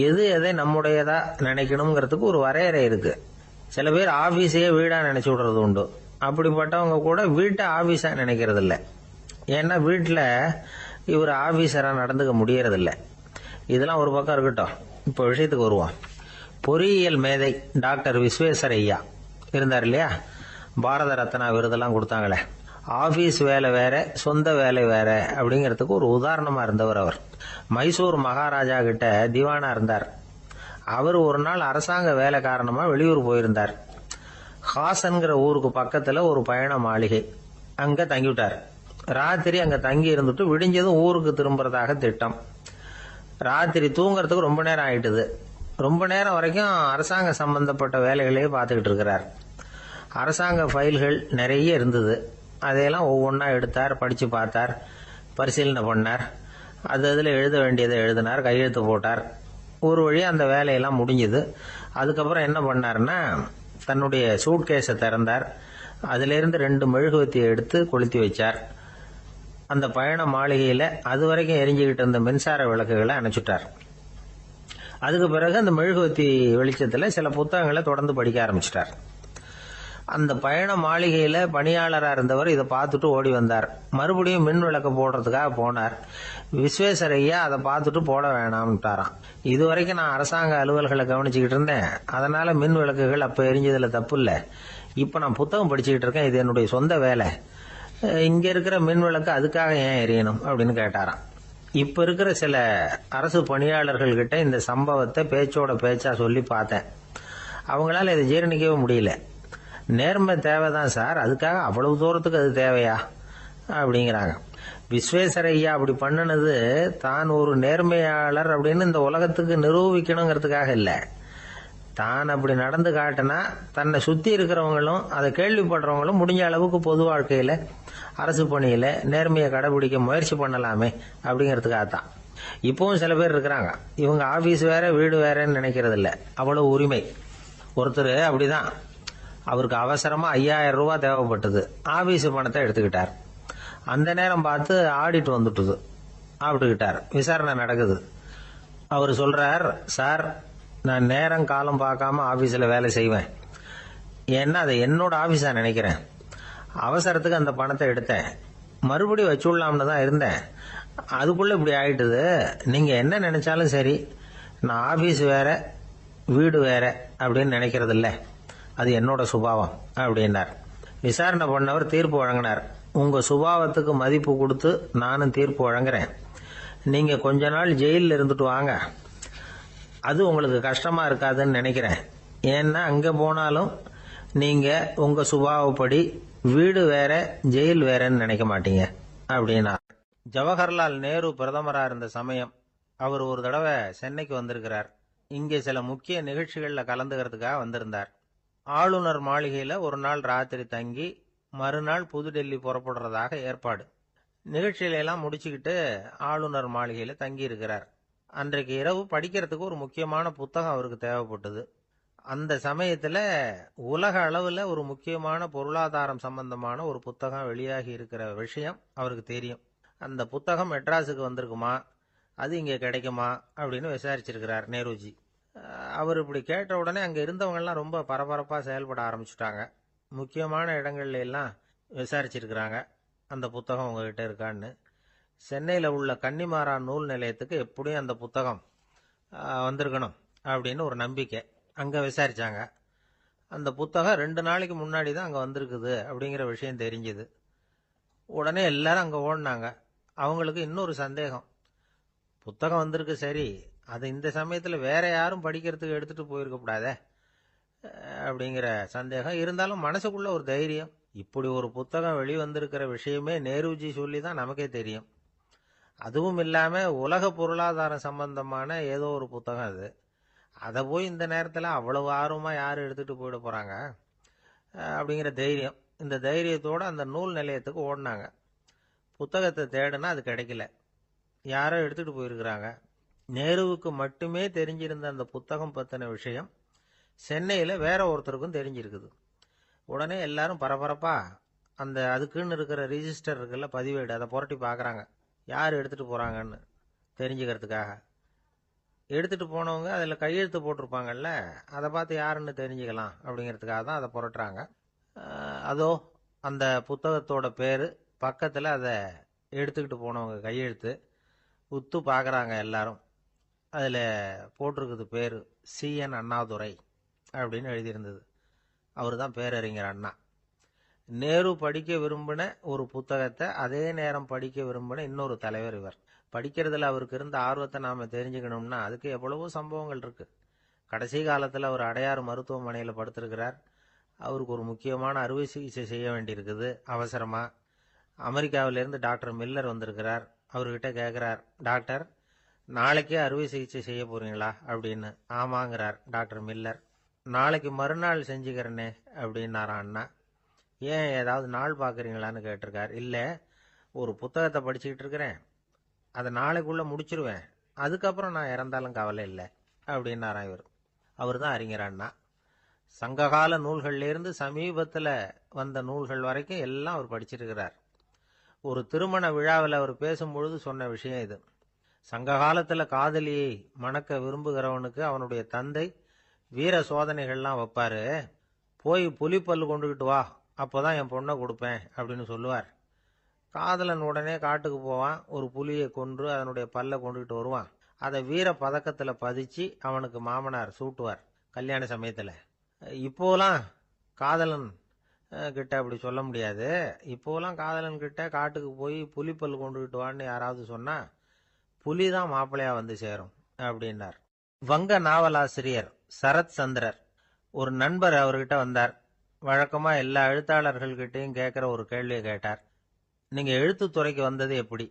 B: எது எதை நம்முடையதா நினைக்கணுங்கிறதுக்கு ஒரு வரையறை இருக்கு. சில பேர் ஆபீஸையே வீடா நினைச்சு விடுறது உண்டு. அப்படிப்பட்டவங்க கூட வீட்டை ஆபீஸா நினைக்கிறது இல்லை. ஏன்னா வீட்டில் இவர் ஆபீசரா நடந்துக்க முடியறதில்ல. இதெல்லாம் ஒரு பக்கம் இருக்கட்டும், இப்போ விஷயத்துக்கு வருவோம். பொறியியல் மேதை டாக்டர் விஸ்வேஸ்வரய்யா இருந்தார் இல்லையா, பாரத ரத்னா விருதெல்லாம் கொடுத்தாங்களே. ஆபீஸ் வேலை வேற, சொந்த வேலை வேற அப்படிங்கிறதுக்கு ஒரு உதாரணமா இருந்தவர் அவர். மைசூர் மகாராஜா கிட்ட திவானா இருந்தார். அவர் ஒரு நாள் அரசாங்க வேலை காரணமா வெளியூர் போயிருந்தார். ஹாசன்கிற ஊருக்கு பக்கத்துல ஒரு பயண மாளிகை, அங்க தங்கிவிட்டார். ராத்திரி அங்க தங்கி இருந்துட்டு விடிஞ்சதும் ஊருக்கு திரும்புறதாக திட்டம். ராத்திரி தூங்குறதுக்கு ரொம்ப நேரம் ஆயிட்டுது. ரொம்ப நேரம் வரைக்கும் அரசாங்க சம்பந்தப்பட்ட வேலைகளையே பார்த்துக்கிட்டு இருக்கிறார். அரசாங்க ஃபைல்கள் நிறைய இருந்தது. அதையெல்லாம் ஒவ்வொன்றா எடுத்தார், படிச்சு பார்த்தார், பரிசீலனை பண்ணார். அதில் எழுத வேண்டியதை எழுதினார், கையெழுத்து போட்டார். ஒரு வழியாக அந்த வேலையெல்லாம் முடிஞ்சுது. அதுக்கப்புறம் என்ன பண்ணார்னா, தன்னுடைய சூட்கேஸை திறந்தார். அதிலிருந்து 2 மெழுகுவத்தியை எடுத்து கொளுத்தி வச்சார். அந்த பயண மாளிகையில் அது வரைக்கும் எரிஞ்சுக்கிட்டு இருந்த மின்சார விளக்குகளை அணைச்சுட்டார்.
A: அதுக்கு பிறகு அந்த மெழுகுவத்தி வெளிச்சத்துல சில புத்தகங்களை தொடர்ந்து படிக்க ஆரம்பிச்சிட்டார். அந்த பயண மாளிகையில பணியாளரா இருந்தவர் இதை பார்த்துட்டு ஓடி வந்தார். மறுபடியும் மின் விளக்க போடுறதுக்காக போனார். விஸ்வேஸ்வரையா அதை பார்த்துட்டு போட வேணாம்ட்டாராம். இதுவரைக்கும் நான் அரசாங்க அலுவல்களை கவனிச்சுக்கிட்டு இருந்தேன், அதனால மின் விளக்குகள் அப்ப எரிஞ்சதுல தப்பு இல்ல. இப்ப நான் புத்தகம் படிச்சுக்கிட்டு இருக்கேன், இது என்னுடைய சொந்த வேலை. இங்க இருக்கிற மின் விளக்கு அதுக்காக ஏன் எரியணும் அப்படின்னு கேட்டாராம். இப்ப இருக்கிற சில அரசு பணியாளர்கள் கிட்ட இந்த சம்பவத்தை பேச்சோட பேச்சா சொல்லி பார்த்தேன். அவங்களால இதை ஜீரணிக்கவே முடியல. நேர்மை தேவைதான் சார், அதுக்காக அவ்வளவு தூரத்துக்கு அது தேவையா அப்படிங்கிறாங்க. விஸ்வேஸ்வரையா அப்படி பண்ணினது தான் ஒரு நேர்மையாளர் அப்படின்னு இந்த உலகத்துக்கு நிரூபிக்கணுங்கிறதுக்காக இல்ல. தான் அப்படி நடந்து காட்டினா தன்னை சுத்தி இருக்கிறவங்களும் அதை கேள்விப்படுறவங்களும் முடிஞ்ச அளவுக்கு பொது வாழ்க்கையில அரசு பணியில நேர்மையை கடைபிடிக்க முயற்சி பண்ணலாமே அப்படிங்கிறதுக்காகத்தான். இப்பவும் சில பேர் இருக்கிறாங்க, இவங்க ஆபீஸ் வேற வீடு வேறன்னு நினைக்கிறது இல்ல, அவ்வளவு உரிமை. ஒருத்தர் அப்படிதான், அவருக்கு அவசரமா 5000 ரூபாய் தேவைப்பட்டது. ஆபீஸ் பணத்தை எடுத்துக்கிட்டார். அந்த நேரம் பார்த்து ஆடிட் வந்துட்டுது. ஆப்பிட்டுக்கிட்டார். விசாரணை நடக்குது. அவர் சொல்றார், சார் நான் நேரம் காலம் பார்க்காம ஆபீஸ்ல வேலை செய்வேன், ஏன்னா அதை என்னோட ஆபீஸா நினைக்கிறேன். அவசரத்துக்கு அந்த பணத்தை எடுத்தேன், மறுபடியும் வச்சுடலாம்னு தான் இருந்தேன், அதுக்குள்ள இப்படி ஆயிட்டுது. நீங்க என்ன நினைச்சாலும் சரி, நான் ஆபீஸ் வேற வீடு வேற அப்படின்னு நினைக்கிறது இல்ல, அது என்னோட சுபாவம் அப்படின்னார். விசாரணை பண்ணவர் தீர்ப்பு வழங்கினார். உங்க சுபாவத்துக்கு மதிப்பு கொடுத்து நானும் தீர்ப்பு வழங்குறேன். நீங்க கொஞ்ச நாள் ஜெயிலில் இருந்துட்டு வாங்க, அது உங்களுக்கு கஷ்டமா இருக்காதுன்னு நினைக்கிறேன். ஏன்னா அங்க போனாலும் நீங்க உங்க சுபாவப்படி வீடு வேற ஜெயில் வேறன்னு நினைக்க மாட்டீங்க அப்படின்னா. ஜவஹர்லால் நேரு பிரதமரா இருந்த சமயம் அவர் ஒரு தடவை சென்னைக்கு வந்திருக்கிறார். இங்கே சில முக்கிய நிகழ்ச்சிகள்ல கலந்துக்கிறதுக்காக வந்திருந்தார். ஆளுநர் மாளிகையில ஒரு நாள் ராத்திரி தங்கி மறுநாள் புதுடெல்லி புறப்படுறதாக ஏற்பாடு. நிகழ்ச்சியில எல்லாம் முடிச்சுக்கிட்டு ஆளுநர் மாளிகையில தங்கி இருக்கிறார். அன்றைக்கு இரவு படிக்கிறதுக்கு ஒரு முக்கியமான புத்தகம் அவருக்கு தேவைப்பட்டது. அந்த சமயத்துல உலக அளவுல ஒரு முக்கியமான பொருளாதாரம் சம்பந்தமான ஒரு புத்தகம் வெளியாகி இருக்கிற விஷயம் அவருக்கு தெரியும். அந்த புத்தகம் மெட்ராஸுக்கு வந்திருக்குமா, அது இங்க கிடைக்குமா அப்படின்னு விசாரிச்சிருக்கிறார் நேருஜி. அவர் இப்படி கேட்ட உடனே அங்க இருந்தவங்க எல்லாம் ரொம்ப பரபரப்பா செயல்பட ஆரம்பிச்சுட்டாங்க. முக்கியமான இடங்கள்ல எல்லாம் விசாரிச்சிருக்கிறாங்க, அந்த புத்தகம் உங்ககிட்ட இருக்கான்னு. சென்னையில உள்ள கன்னிமாரா நூல் நிலையத்துக்கு எப்படியும் அந்த புத்தகம் வந்திருக்கணும் அப்படின்னு ஒரு நம்பிக்கை. அங்க விசாரிச்சாங்க. அந்த புத்தகம் 2 நாளைக்கு முன்னாடி தான் அங்க வந்திருக்குது அப்படிங்கிற விஷயம் தெரிஞ்சது. உடனே எல்லாரும் அங்க ஓடினாங்க. அவங்களுக்கு இன்னொரு சந்தேகம், புத்தகம் வந்திருக்கு சரி, அது இந்த சமயத்துல வேற யாரும் படிக்கிறதுக்கு எடுத்துட்டு போயிருக்க கூடாதே அப்படிங்கிற சந்தேகம் இருந்தாலும் மனசுக்குள்ள ஒரு தைரியம். இப்படி ஒரு புத்தகம் வெளிவந்திருக்கிற விஷயமே நேருஜி சொல்லி தான் நமக்கே தெரியும். அதுவும் இல்லாம உலக பொருளாதாரம் சம்பந்தமான ஏதோ ஒரு புத்தகம் அது. அதை போய் இந்த நேரத்துல அவ்வளவு ஆர்வமா யாரு எடுத்துட்டு போயிட போறாங்க அப்படிங்கிற தைரியம். இந்த தைரியத்தோட அந்த நூல் நிலையத்துக்கு ஓடினாங்க. புத்தகத்தை தேடுனா அது கிடைக்கல, யாரோ எடுத்துட்டு போயிருக்கிறாங்க. நேருவுக்கு மட்டுமே தெரிஞ்சிருந்த அந்த புத்தகம் பத்தின விஷயம் சென்னையில வேற ஒருத்தருக்கும் தெரிஞ்சிருக்குது. உடனே எல்லாரும் பரபரப்பா அந்த அதுக்குன்னு இருக்கிற ரிஜிஸ்டர் இருக்குல்ல, பதிவேடு, அதை புரட்டி பாக்குறாங்க, யார் எடுத்துட்டு போறாங்கன்னு தெரிஞ்சுக்கிறதுக்காக. எடுத்துட்டு போனவங்க அதுல கையெழுத்து போட்டிருப்பாங்கல்ல, அதை பார்த்து யாருன்னு தெரிஞ்சுக்கலாம் அப்படிங்கிறதுக்காக தான் அதை புரட்டுறாங்க. அதோ அந்த புத்தகத்தோட பேரு பக்கத்துல அதை எடுத்துக்கிட்டு போனவங்க கையெழுத்து. உத்து பாக்குறாங்க எல்லாரும். அதுல போட்டிருக்குது பேரு CN அண்ணாதுரை அப்படின்னு எழுதியிருந்தது. அவர் தான் பேரறிஞர் அண்ணா. நேரு படிக்க விரும்பின ஒரு புத்தகத்தை அதே நேரம் படிக்க விரும்பின இன்னொரு தலைவர் இவர். படிக்கிறதுல அவருக்கு இருந்த ஆர்வத்தை நாம தெரிஞ்சுக்கணும்னா அதுக்கு எவ்வளவோ சம்பவங்கள் இருக்கு. கடைசி காலத்துல அவர் அடையாறு மருத்துவமனையில படுத்திருக்கிறார். அவருக்கு ஒரு முக்கியமான அறுவை சிகிச்சை செய்ய வேண்டியிருக்குது அவசரமா. அமெரிக்காவிலிருந்து டாக்டர் மில்லர் வந்திருக்கிறார். அவர்கிட்ட கேட்கிறார், டாக்டர் நாளைக்கே அறுவை சிகிச்சை செய்ய போறீங்களா அப்படின்னு. ஆமாங்கிறார் டாக்டர் மில்லர். நாளைக்கு மறுநாள் செஞ்சுக்கிறனே அப்படின்னாராம் அண்ணா. ஏன் ஏதாவது நாள் பாக்குறீங்களான்னு கேட்டிருக்கார். இல்ல, ஒரு புத்தகத்தை படிச்சுக்கிட்டு இருக்கிறேன், அதை நாளைக்குள்ள முடிச்சிருவேன், அதுக்கப்புறம் நான் இறந்தாலும் கவலை இல்லை அப்படின்னாராம் இவர். அவர் தான் அறிஞர் அண்ணா. சங்ககால நூல்கள்ல இருந்து சமீபத்துல வந்த நூல்கள் வரைக்கும் எல்லாம் அவர் படிச்சிருக்கிறார். ஒரு திருமண விழாவில் அவர் பேசும்பொழுது சொன்ன விஷயம் இது. சங்க காலத்துல காதலியை மணக்க விரும்புகிறவனுக்கு அவனுடைய தந்தை வீர சோதனைகள்லாம் வைப்பாரு. போய் புலிப்பல்லு கொண்டுகிட்டு வா, அப்போதான் என் பொண்ணை கொடுப்பேன் அப்படின்னு சொல்லுவார். காதலன் உடனே காட்டுக்கு போவான், ஒரு புலியை கொன்று அதனுடைய பல்ல கொண்டுகிட்டு வருவான். அதை வீர பதக்கத்துல பதிச்சு அவனுக்கு மாமனார் சூட்டுவார் கல்யாண சமயத்துல. இப்போலாம் காதலன் கிட்ட அப்படி சொல்ல முடியாது. இப்போலாம் காதலன் கிட்ட காட்டுக்கு போய் புலிப்பல் கொண்டுகிட்டு வான்னு யாராவது சொன்னா புலி தான் மாப்பிள்ளையா வந்து சேரும் அப்படின்னார். வங்க நாவலாசிரியர் சரத் சந்திரர் ஒரு நண்பர் அவர்கிட்ட வந்தார். வழக்கமா எல்லா எழுத்தாளர்கள்கிட்டையும் கேட்கிற ஒரு கேள்வியை கேட்டார். நீங்க எழுத்துத்துறைக்கு வந்தது எப்படி?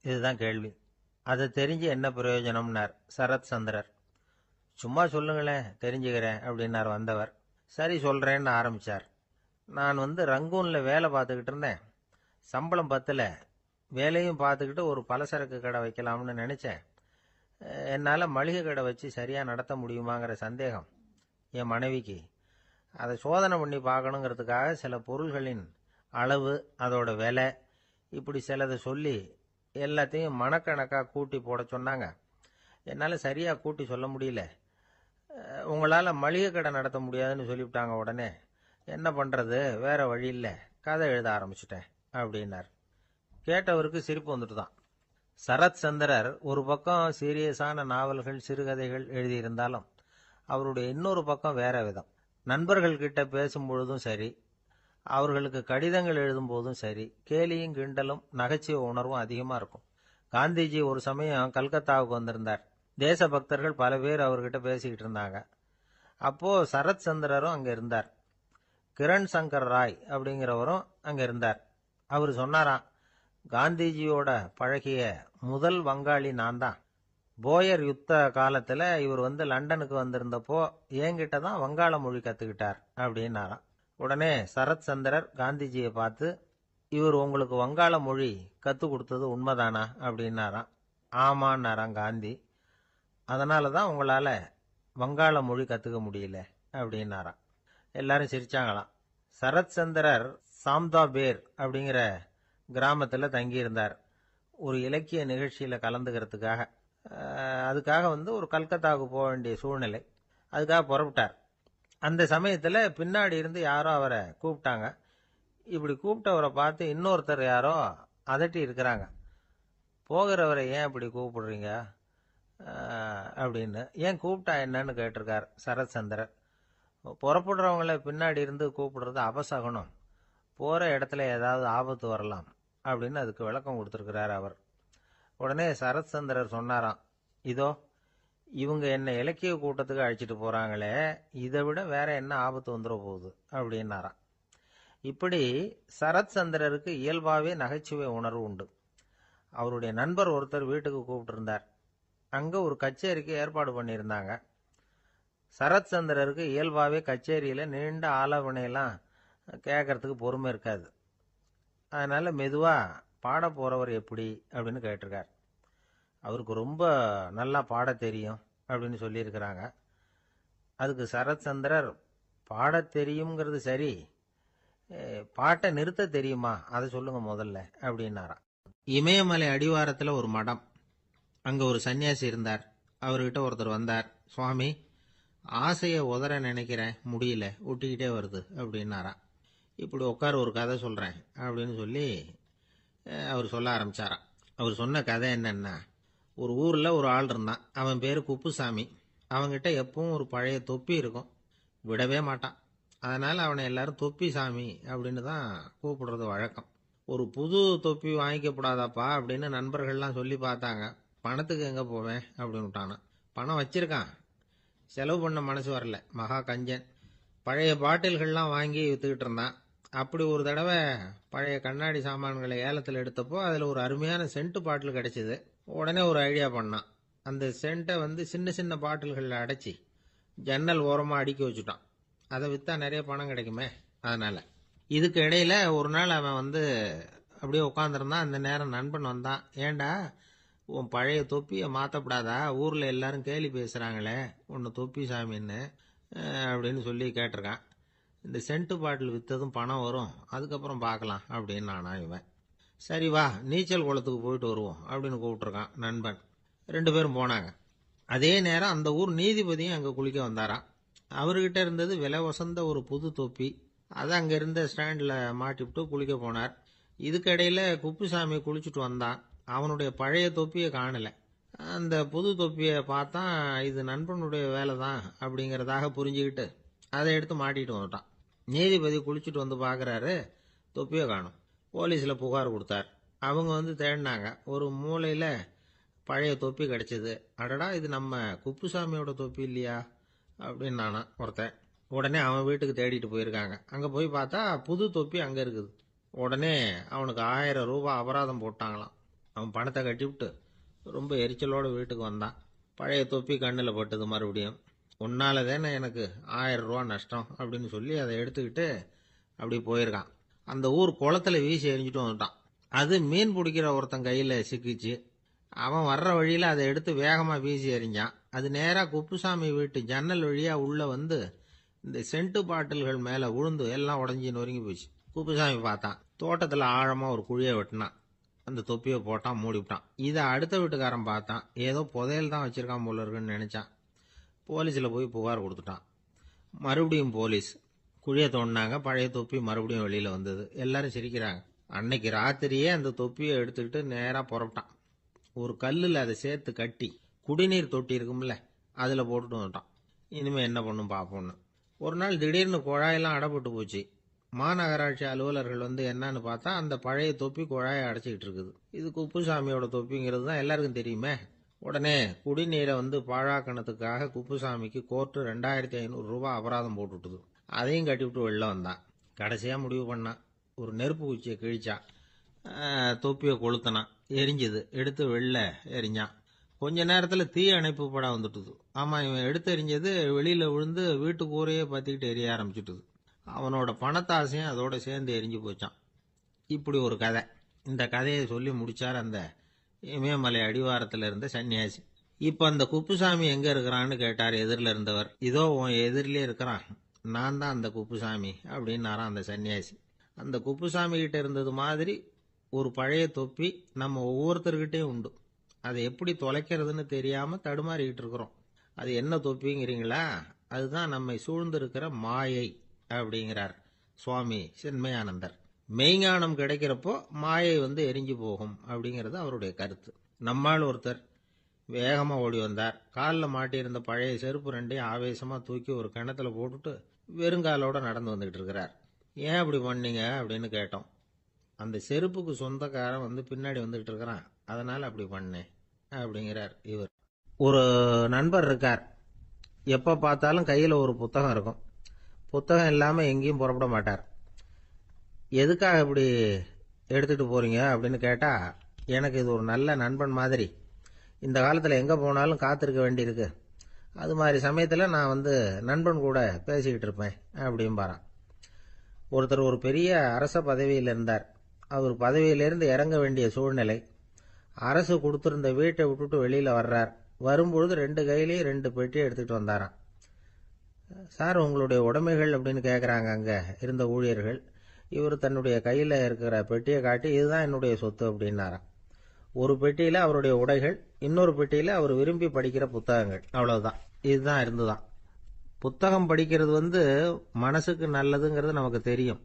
A: இதுதான் கேள்வி. அதை தெரிஞ்சு என்ன பிரயோஜனம்னார் சரத் சந்திரர். சும்மா சொல்லுங்களேன், தெரிஞ்சுக்கிறேன் அப்படின்னார் வந்தவர். சரி சொல்றேன்னு ஆரம்பிச்சார். நான் ரங்கூன்ல வேலை பார்த்துக்கிட்டு இருந்தேன். சம்பளம் பத்தல. வேலையும் பார்த்துக்கிட்டு ஒரு பலசரக்கு கடை வைக்கலாம்னு நினைச்சேன். என்னால் மளிகை கடை வச்சு சரியாக நடத்த முடியுமாங்கிற சந்தேகம் என் மனைவிக்கு. அதை சோதனை பண்ணி பார்க்கணுங்கிறதுக்காக சில பொருள்களின் அளவு, அதோட விலை, இப்படி சிலதை சொல்லி எல்லாத்தையும் மனக்கணக்காக கூட்டி போட சொன்னாங்க. என்னால் சரியாக கூட்டி சொல்ல முடியல. உங்களால் மளிகை கடை நடத்த முடியாதுன்னு சொல்லிவிட்டாங்க. உடனே என்ன பண்ணுறது, வேற வழி இல்லை, கதை எழுத ஆரம்பிச்சிட்டேன் அப்படின்னார். கேட்டவருக்கு சிரிப்பு வந்துட்டு தான். சரத் சந்திரர் ஒரு பக்கம் சீரியஸான நாவல்கள், சிறுகதைகள் எழுதியிருந்தாலும் அவருடைய இன்னொரு பக்கம் வேற விதம். நண்பர்கள் கிட்ட பேசும்பொழுதும் சரி, அவர்களுக்கு கடிதங்கள் எழுதும் போதும் சரி, கேலியும் கிண்டலும் நகைச்சுவை உணர்வும் அதிகமாக இருக்கும். காந்திஜி ஒரு சமயம் கல்கத்தாவுக்கு வந்திருந்தார். தேசபக்தர்கள் பல பேர் அவர்கிட்ட பேசிக்கிட்டு இருந்தாங்க. அப்போ சரத் சந்திரரும் அங்க இருந்தார். கிரண் சங்கர் ராய் அப்படிங்கிறவரும் அங்க இருந்தார். அவர் சொன்னாராம், காந்திஜியோட பழகிய முதல் வங்காளி நான் தான். போயர் யுத்த காலத்துல இவர் லண்டனுக்கு வந்திருந்தப்போ என்கிட்ட தான் வங்காள மொழி கத்துக்கிட்டார் அப்படின்னாராம். உடனே சரத் சந்திரர் காந்திஜியை பார்த்து, இவர் உங்களுக்கு வங்காள மொழி கத்து கொடுத்தது உண்மைதானா அப்படின்னாராம். ஆமான்னாராம் காந்தி. அதனால தான் உங்களால வங்காள மொழி கத்துக்க முடியல அப்படின்னாராம். எல்லாரும் சிரிச்சாங்களாம். சரத் சந்திரர் சாம்தாபேர் அப்படிங்கிற கிராமத்துல தங்கியிருந்தார் ஒரு இலக்கிய நிகழ்ச்சியில கலந்துக்கிறதுக்காக. அதுக்காக ஒரு கல்கத்தாவுக்கு போக வேண்டிய சூழ்நிலை. அதுக்காக புறப்பட்டார். அந்த சமயத்துல பின்னாடி இருந்து யாரோ அவரை கூப்பிட்டாங்க. இப்படி கூப்பிட்டவரை பார்த்து இன்னொருத்தர் யாரோ அதட்டி இருக்கிறாங்க. போகிறவரை ஏன் இப்படி கூப்பிடுறீங்க அப்படின்னு. ஏன் கூப்பிட்டா என்னன்னு கேட்டிருக்கார் சரத் சந்திரர். புறப்படுறவங்கள பின்னாடி இருந்து கூப்பிடுறது அபசகுனம், போற இடத்துல ஏதாவது ஆபத்து வரலாம் அப்படின்னு அதுக்கு விளக்கம் கொடுத்திருக்கிறார் அவர். உடனே சரத் சந்திரர் சொன்னாராம், இதோ இவங்க என்ன இலக்கிய கூட்டத்துக்கு அழைச்சிட்டு போறாங்களே, இதை விட வேற என்ன ஆபத்து வந்துட போகுது அப்படின்னாராம். இப்படி சரத் சந்திரருக்கு இயல்பாவே நகைச்சுவை உணர்வு உண்டு. அவருடைய நண்பர் ஒருத்தர் வீட்டுக்கு கூப்பிட்டு இருந்தார். அங்க ஒரு கச்சேரிக்கு ஏற்பாடு பண்ணியிருந்தாங்க. சரத் சந்திரருக்கு இயல்பாவே கச்சேரியில நீண்ட ஆலோசனையெல்லாம் கேட்கறதுக்கு பொறுமை இருக்காது. அதனால மெதுவா பாட போறவர் எப்படி அப்படின்னு கேட்டிருக்கார். அவருக்கு ரொம்ப நல்லா பாட தெரியும் அப்படின்னு சொல்லியிருக்கிறாங்க. அதுக்கு சரத் சந்திரர், பாட தெரியுங்கிறது சரி, பாட்டை நிறுத்த தெரியுமா அதை சொல்லுங்க முதல்ல அப்படின்னாராம்.
B: இமயமலை அடிவாரத்துல ஒரு மடம். அங்க ஒரு சன்னியாசி இருந்தார். அவர்கிட்ட ஒருத்தர் வந்தார். சுவாமி, ஆசையை உதற நினைக்கிறேன், முடியல, ஒட்டிக்கிட்டே வருது அப்படின்னாராம். இப்படி உட்கார, ஒரு கதை சொல்றேன் அப்படின்னு சொல்லி அவர் சொல்ல ஆரம்பிச்சாராம். அவர் சொன்ன கதை என்னன்னா, ஒரு ஊர்ல ஒரு ஆள் இருந்தான். அவன் பேரு குப்புசாமி. அவன்கிட்ட எப்பவும் ஒரு பழைய தொப்பி இருக்கும், விடவே மாட்டான். அதனால அவனை எல்லாரும் தொப்பி சாமி அப்படின்னு தான் கூப்பிடுறது வழக்கம். ஒரு புது தொப்பி வாங்கிக்கப்படாதாப்பா அப்படின்னு நண்பர்கள்லாம் சொல்லி பார்த்தாங்க. பணத்துக்கு எங்க போவேன் அப்படின்னு விட்டானான். பணம் வச்சிருக்கான், செலவு பண்ண மனசு வரல, மகா கஞ்சன். பழைய பாட்டில்கள்லாம் வாங்கி வித்துக்கிட்டு இருந்தான். அப்படி ஒரு தடவை பழைய கண்ணாடி சாமான்களை ஏலத்தில் எடுத்தப்போ அதில் ஒரு அருமையான சென்ட் பாட்டில் கிடைச்சிது. உடனே ஒரு ஐடியா பண்ணான். அந்த சென்ட்டை சின்ன சின்ன பாட்டில்களில் அடைச்சி ஜன்னல் ஓரமாக அடுக்கி வச்சுட்டான். அதை விற்றா நிறைய பணம் கிடைக்குமே. அதனால இதுக்கு இடையில ஒரு நாள் அவன் அப்படியே உட்காந்துருந்தான். அந்த நேரம் நண்பன் வந்தான். ஏண்டா, உன் பழைய தொப்பியை மாற்றப்படாதா, ஊரில் எல்லாரும் கேலி பேசுகிறாங்களே உன்னை தொப்பி சாமின்னு அப்படின்னு சொல்லி கேட்டிருக்கான். இந்த சென்ட்டு பாட்டில் விற்றதும் பணம் வரும், அதுக்கப்புறம் பார்க்கலாம் அப்படின்னு நானா இவன். சரி வா, நீச்சல் குளத்துக்கு போயிட்டு வருவோம் அப்படின்னு கூப்பிட்டுருக்கான் நண்பன். 2 பேரும் போனாங்க. அதே நேரம் அந்த ஊர் நீதிபதியும் அங்க குளிக்க வந்தாராம். அவர்கிட்ட இருந்தது விலை உசந்த ஒரு புது தொப்பி. அதை அங்க இருந்த ஸ்டாண்ட்ல மாட்டிவிட்டு குளிக்க போனார். இதுக்கிடையில குப்புசாமி குளிச்சுட்டு வந்தான். அவனுடைய பழைய தொப்பியை காணல. அந்த புது தொப்பியை பார்த்தா இது நண்பனுடைய வேலை தான் அப்படிங்கறதாக புரிஞ்சுக்கிட்டு அதை எடுத்து மாட்டிட்டு வந்துட்டான். நீதிபதி குளிச்சுட்டு வந்து பாக்குறாரு, தொப்பியை காணும். போலீஸ்ல புகார் கொடுத்தார். அவங்க வந்து தேடினாங்க. ஒரு மூலையில பழைய தொப்பி கிடைச்சது. அடடா, இது நம்ம குப்புசாமியோட தொப்பி இல்லையா அப்படின்னு நானா ஒருத்தன். உடனே அவன் வீட்டுக்கு தேடிட்டு போயிருக்காங்க. அங்க போய் பார்த்தா புது தொப்பி அங்க இருக்குது. உடனே அவனுக்கு 1000 ரூபாய் அபராதம் போட்டாங்களாம். அவன் பணத்தை கட்டிவிட்டு ரொம்ப எரிச்சலோட வீட்டுக்கு வந்தான். பழைய தொப்பி கண்ணில் பட்டது. மறுபடியும் உன்னால தானே எனக்கு 1000 ரூபா நஷ்டம் அப்படின்னு சொல்லி அதை எடுத்துக்கிட்டு அப்படி போயிருக்கான். அந்த ஊர் குளத்துல வீசி எரிஞ்சிட்டு வந்துட்டான். அது மீன் பிடிக்கிற ஒருத்தன் கையில சிக்கிச்சு. அவன் வர்ற வழியில அதை எடுத்து வேகமா வீசி எறிஞ்சான். அது நேரா குப்புசாமி வீட்டு ஜன்னல் வழியா உள்ள வந்து இந்த சென்ட்டு பாட்டில்கள் மேல விழுந்து எல்லாம் உடஞ்சி நொறுங்கி போச்சு. குப்புசாமி பார்த்தான். தோட்டத்துல ஆழமா ஒரு குழியை வெட்டினான். அந்த தொப்பியை போட்டான், மூடிவிட்டான். இதை அடுத்த வீட்டுக்காரன் பார்த்தான். ஏதோ புதையல் தான் வச்சிருக்கான் போல இருக்குன்னு நினைச்சான். போலீஸ்ல போய் புகார் கொடுத்துட்டான். மறுபடியும் போலீஸ் குழியை தோண்டினாங்க. பழைய தொப்பி மறுபடியும் வெளியில வந்தது. எல்லாரும் சிரிக்கிறாங்க. அன்னைக்கு ராத்திரியே அந்த தொப்பியை எடுத்துக்கிட்டு நேரா புறப்பட்டான். ஒரு கல்லுல அதை சேர்த்து கட்டி குடிநீர் தொட்டி இருக்கும்ல, அதுல போட்டுட்டு வந்துட்டான். இனிமே என்ன பண்ணும் பாப்போம்னு. ஒரு நாள் திடீர்னு குழாயெல்லாம் அடைப்பட்டு போச்சு. மாநகராட்சி அலுவலர்கள் வந்து என்னன்னு பார்த்தா அந்த பழைய தொப்பி குழாயை அடைச்சிக்கிட்டு இருக்குது. இது குப்புசாமியோட தொப்பிங்கிறது தான் எல்லாருக்கும் தெரியுமே. உடனே குடிநீரை வந்து பாழாக்கணத்துக்காக குப்புசாமிக்கு கோர்ட்டு 2500 ரூபாய் அபராதம் போட்டுவிட்டது. அதையும் கட்டிவிட்டு வெளில வந்தான். கடைசியா முடிவு பண்ணான். ஒரு நெருப்பு குச்சியை கிழிச்சான். தொப்பியை கொளுத்தினான். எரிஞ்சது. எடுத்து வெளில எரிஞ்சான். கொஞ்ச நேரத்துல தீ அணைப்பு படம் வந்துட்டுது. ஆமா, இவன் எடுத்து எரிஞ்சது வெளியில விழுந்து வீட்டு கூரையே பத்திக்கிட்டு எரிய ஆரம்பிச்சுட்டுது. அவனோட பணத்தாசையும் அதோட சேர்ந்து எரிஞ்சு போச்சான். இப்படி ஒரு கதை. இந்த கதையை சொல்லி முடிச்சார் அந்த இமயமலை அடிவாரத்துல இருந்த சன்னியாசி. இப்ப அந்த குப்புசாமி எங்க இருக்கிறான்னு கேட்டார் எதிரில இருந்தவர். இதோ உன் எதிரிலே இருக்கிறான், நான் தான் அந்த குப்புசாமி அப்படின்னாராம் அந்த சன்னியாசி. அந்த குப்புசாமி கிட்ட இருந்தது மாதிரி ஒரு பழைய தொப்பி நம்ம ஒவ்வொருத்தர்கிட்டையும் உண்டு. அதை எப்படி தொலைக்கிறதுன்னு தெரியாம தடுமாறிக்கிட்டு இருக்கிறோம். அது என்ன தொப்பிங்கிறீங்களா? அதுதான் நம்மை சூழ்ந்திருக்கிற மாயை அப்படிங்கிறார் சுவாமி சின்மயானந்தர். மெய்ஞானம் கிடைக்கிறப்போ மாயை வந்து எரிஞ்சு போகும் அப்படிங்கிறது அவருடைய கருத்து. நம்மால் ஒருத்தர் வேகமா ஓடி வந்தார். காலில் மாட்டியிருந்த பழைய செருப்பு 2ஐயும் ஆவேசமா தூக்கி ஒரு கிணத்துல போட்டுட்டு வெறுங்காலோட நடந்து வந்துகிட்டு இருக்கிறார். ஏன் அப்படி பண்ணீங்க அப்படின்னு கேட்டோம். அந்த செருப்புக்கு சொந்தக்காரன் வந்து பின்னாடி வந்துகிட்டு இருக்கிறான், அதனால அப்படி பண்ணேன் அப்படிங்கிறார் இவர். ஒரு நண்பர் இருக்கார். எப்ப பார்த்தாலும் கையில ஒரு புத்தகம் இருக்கும். புத்தகம் இல்லாம எங்கேயும் புறப்பட மாட்டார். எதுக்காக இப்படி எடுத்துட்டு போறீங்க அப்படின்னு கேட்டா, எனக்கு இது ஒரு நல்ல நண்பன் மாதிரி. இந்த காலத்துல எங்க போனாலும் காத்திருக்க வேண்டியிருக்கு. அது மாதிரி சமயத்துல நான் வந்து நண்பன் கூட பேசிக்கிட்டு இருப்பேன் அப்படிம்பாரான். ஒருத்தர் ஒரு பெரிய அரச பதவியில் இருந்தார். அவர் பதவியிலிருந்து இறங்க வேண்டிய சூழ்நிலை. அரசு கொடுத்திருந்த வீட்டை விட்டுட்டு வெளியில வர்றார். வரும்பொழுது 2 கையிலையும் 2 பெட்டியை எடுத்துக்கிட்டு வந்தாராம். சார், உங்களுடைய உடைமைகள் அப்படின்னு கேட்கறாங்க அங்க இருந்த ஊழியர்கள். இவர் தன்னுடைய கையில இருக்கிற பெட்டியை காட்டி, இதுதான் என்னுடைய சொத்து அப்படின்னாராம். ஒரு பெட்டியில அவருடைய உடைகள், இன்னொரு பெட்டியில அவர் விரும்பி படிக்கிற புத்தகங்கள். அவ்வளவுதான். இதுதான் இருந்துதான். புத்தகம் படிக்கிறது வந்து மனசுக்கு நல்லதுங்கிறது நமக்கு தெரியும்.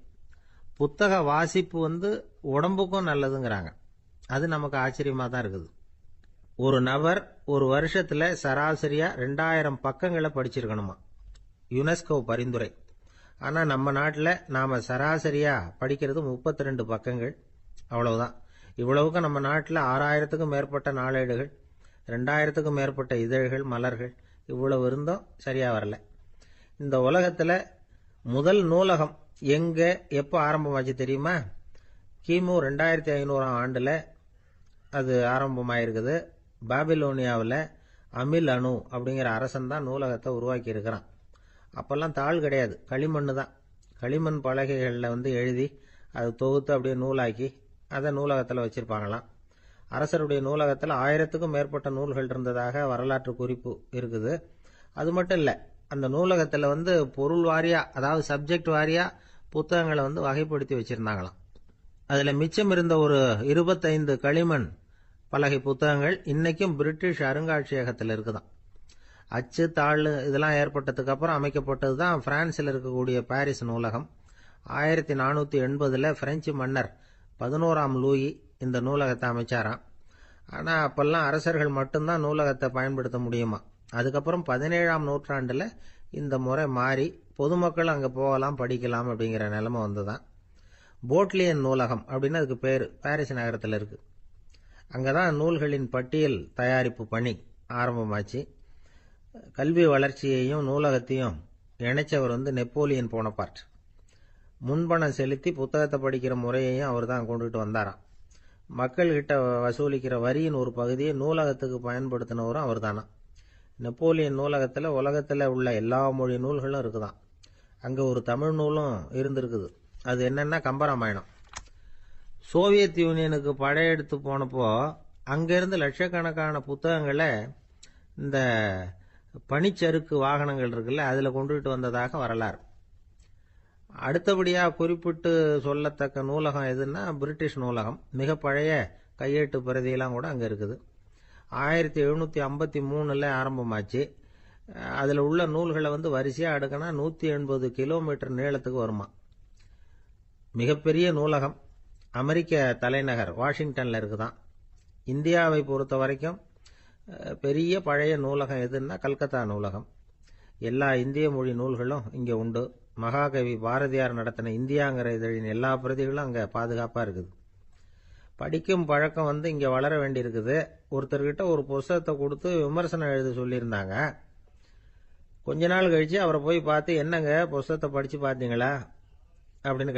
B: புத்தக வாசிப்பு வந்து உடம்புக்கும் நல்லதுங்கிறாங்க. அது நமக்கு ஆச்சரியமா தான் இருக்குது. ஒரு நபர் ஒரு வருஷத்துல சராசரியா 2000 பக்கங்களை படிச்சிருக்கணுமா, யுனெஸ்கோ பரிந்துரை. ஆனா நம்ம நாட்டில் நாம சராசரியா படிக்கிறது 32 பக்கங்கள். அவ்வளவுதான். இவ்வளவுக்கு நம்ம நாட்டில் 6000த்துக்கும் மேற்பட்ட நாளேடுகள், 2000த்துக்கும் மேற்பட்ட இதழ்கள், மலர்கள், இவ்வளவு இருந்தும் சரியா வரல. இந்த உலகத்துல முதல் நூலகம் எங்க எப்ப ஆரம்பமாச்சு தெரியுமா? கிமு 2500ஆம் ஆண்டுல அது ஆரம்பமாயிருக்குது. பாபிலோனியாவில் அமில் அணு அப்படிங்கிற அரசன் தான் நூலகத்தை உருவாக்கி இருக்கிறான். அப்பெல்லாம் தாள் கிடையாது, களிமண் தான். களிமண் பலகைகளில் வந்து எழுதி அதை தொகுத்து அப்படியே நூலாக்கி அதை நூலகத்தில் வச்சிருப்பாங்களாம். அரசருடைய நூலகத்தில் 1000த்துக்கும் மேற்பட்ட நூல்கள் இருந்ததாக வரலாற்று குறிப்பு இருக்குது. அது மட்டும் இல்லை, அந்த நூலகத்தில் வந்து பொருள் வாரியா, அதாவது சப்ஜெக்ட் வாரியா புத்தகங்களை வந்து வகைப்படுத்தி வச்சிருந்தாங்களாம். அதுல மிச்சம் இருந்த ஒரு 25 களிமண்
A: பலகை புத்தகங்கள் இன்னைக்கும் பிரிட்டிஷ் அருங்காட்சியகத்தில் இருக்குதான். அச்சு தாள் இதெல்லாம் ஏற்பட்டதுக்கு அப்புறம் அமைக்கப்பட்டது தான் பிரான்சில் இருக்கக்கூடிய பாரிஸ் நூலகம். 1480 பிரெஞ்சு மன்னர் 11ஆம் லூயி இந்த நூலகத்தை அமைச்சாராம். ஆனால் அப்பெல்லாம் அரசர்கள் மட்டும்தான் நூலகத்தை பயன்படுத்த முடியுமா. அதுக்கப்புறம் 17ஆம் நூற்றாண்டில் இந்த முறை மாறி பொதுமக்கள் அங்கே போகலாம் படிக்கலாம் அப்படிங்கிற நிலைமை வந்துதான். போட்லியன் நூலகம் அப்படின்னு அதுக்கு பேர் பாரிஸ் நகரத்தில் இருக்கு. அங்கே தான் நூல்களின் பட்டியல் தயாரிப்பு பணி ஆரம்பமாச்சு. கல்வி வளர்ச்சியையும் நூலகத்தையும் இணைச்சவர் நெப்போலியன் போனபார்ட். முன்பணம் செலுத்தி புத்தகத்தை படிக்கிற முறையையும் அவர் தான் கொண்டுட்டு வந்தாராம். மக்கள்கிட்ட வசூலிக்கிற வரியின் ஒரு பகுதியை நூலகத்துக்கு பயன்படுத்தினவரும் அவர் தானா. நெப்போலியன் நூலகத்தில் உலகத்தில் உள்ள எல்லா மொழி நூல்களும் இருக்குதான். அங்கே ஒரு தமிழ் நூலும் இருந்திருக்குது. அது என்னன்னா கம்பராமாயணம். சோவியத் யூனியனுக்கு படையெடுத்து போனப்போ அங்கிருந்து லட்சக்கணக்கான புத்தகங்களை இந்த பனிச்சறுக்கு வாகனங்கள் இருக்குல்ல அதில் கொண்டுகிட்டு வந்ததாக வரலாறு. அடுத்தபடியாக குறிப்பிட்டு சொல்லத்தக்க நூலகம் எதுன்னா பிரிட்டிஷ் நூலகம். மிக பழைய கையெழுத்து பிரதியெல்லாம் கூட அங்கே இருக்குது. 1753 ஆரம்பமாச்சு. அதில் உள்ள நூல்களை வரிசையாக அடுக்கினா 180 கிலோமீட்டர் நீளத்துக்கு வருமா. மிகப்பெரிய நூலகம் அமெரிக்க தலைநகர் வாஷிங்டனில் இருக்குதான். இந்தியாவை பொறுத்த வரைக்கும் பெரிய பழைய நூலகம் எதுன்னா கல்கத்தா நூலகம். எல்லா இந்திய மொழி நூல்களும் இங்கே உண்டு. மகாகவி பாரதியார் நடத்தின இந்தியாங்கிற இதழின் எல்லா பிரதிகளும் அங்கே பாதுகாப்பாக இருக்குது. படிக்கும் பழக்கம் இங்கே வளர வேண்டியிருக்குது. ஒருத்தர்கிட்ட ஒரு புஸ்தகத்தை கொடுத்து விமர்சனம் எழுத சொல்லியிருந்தாங்க. கொஞ்ச நாள் கழிச்சு அவரை போய் பார்த்து, என்னங்க புஸ்தகத்தை படித்து பார்த்தீங்களா அப்படின்னு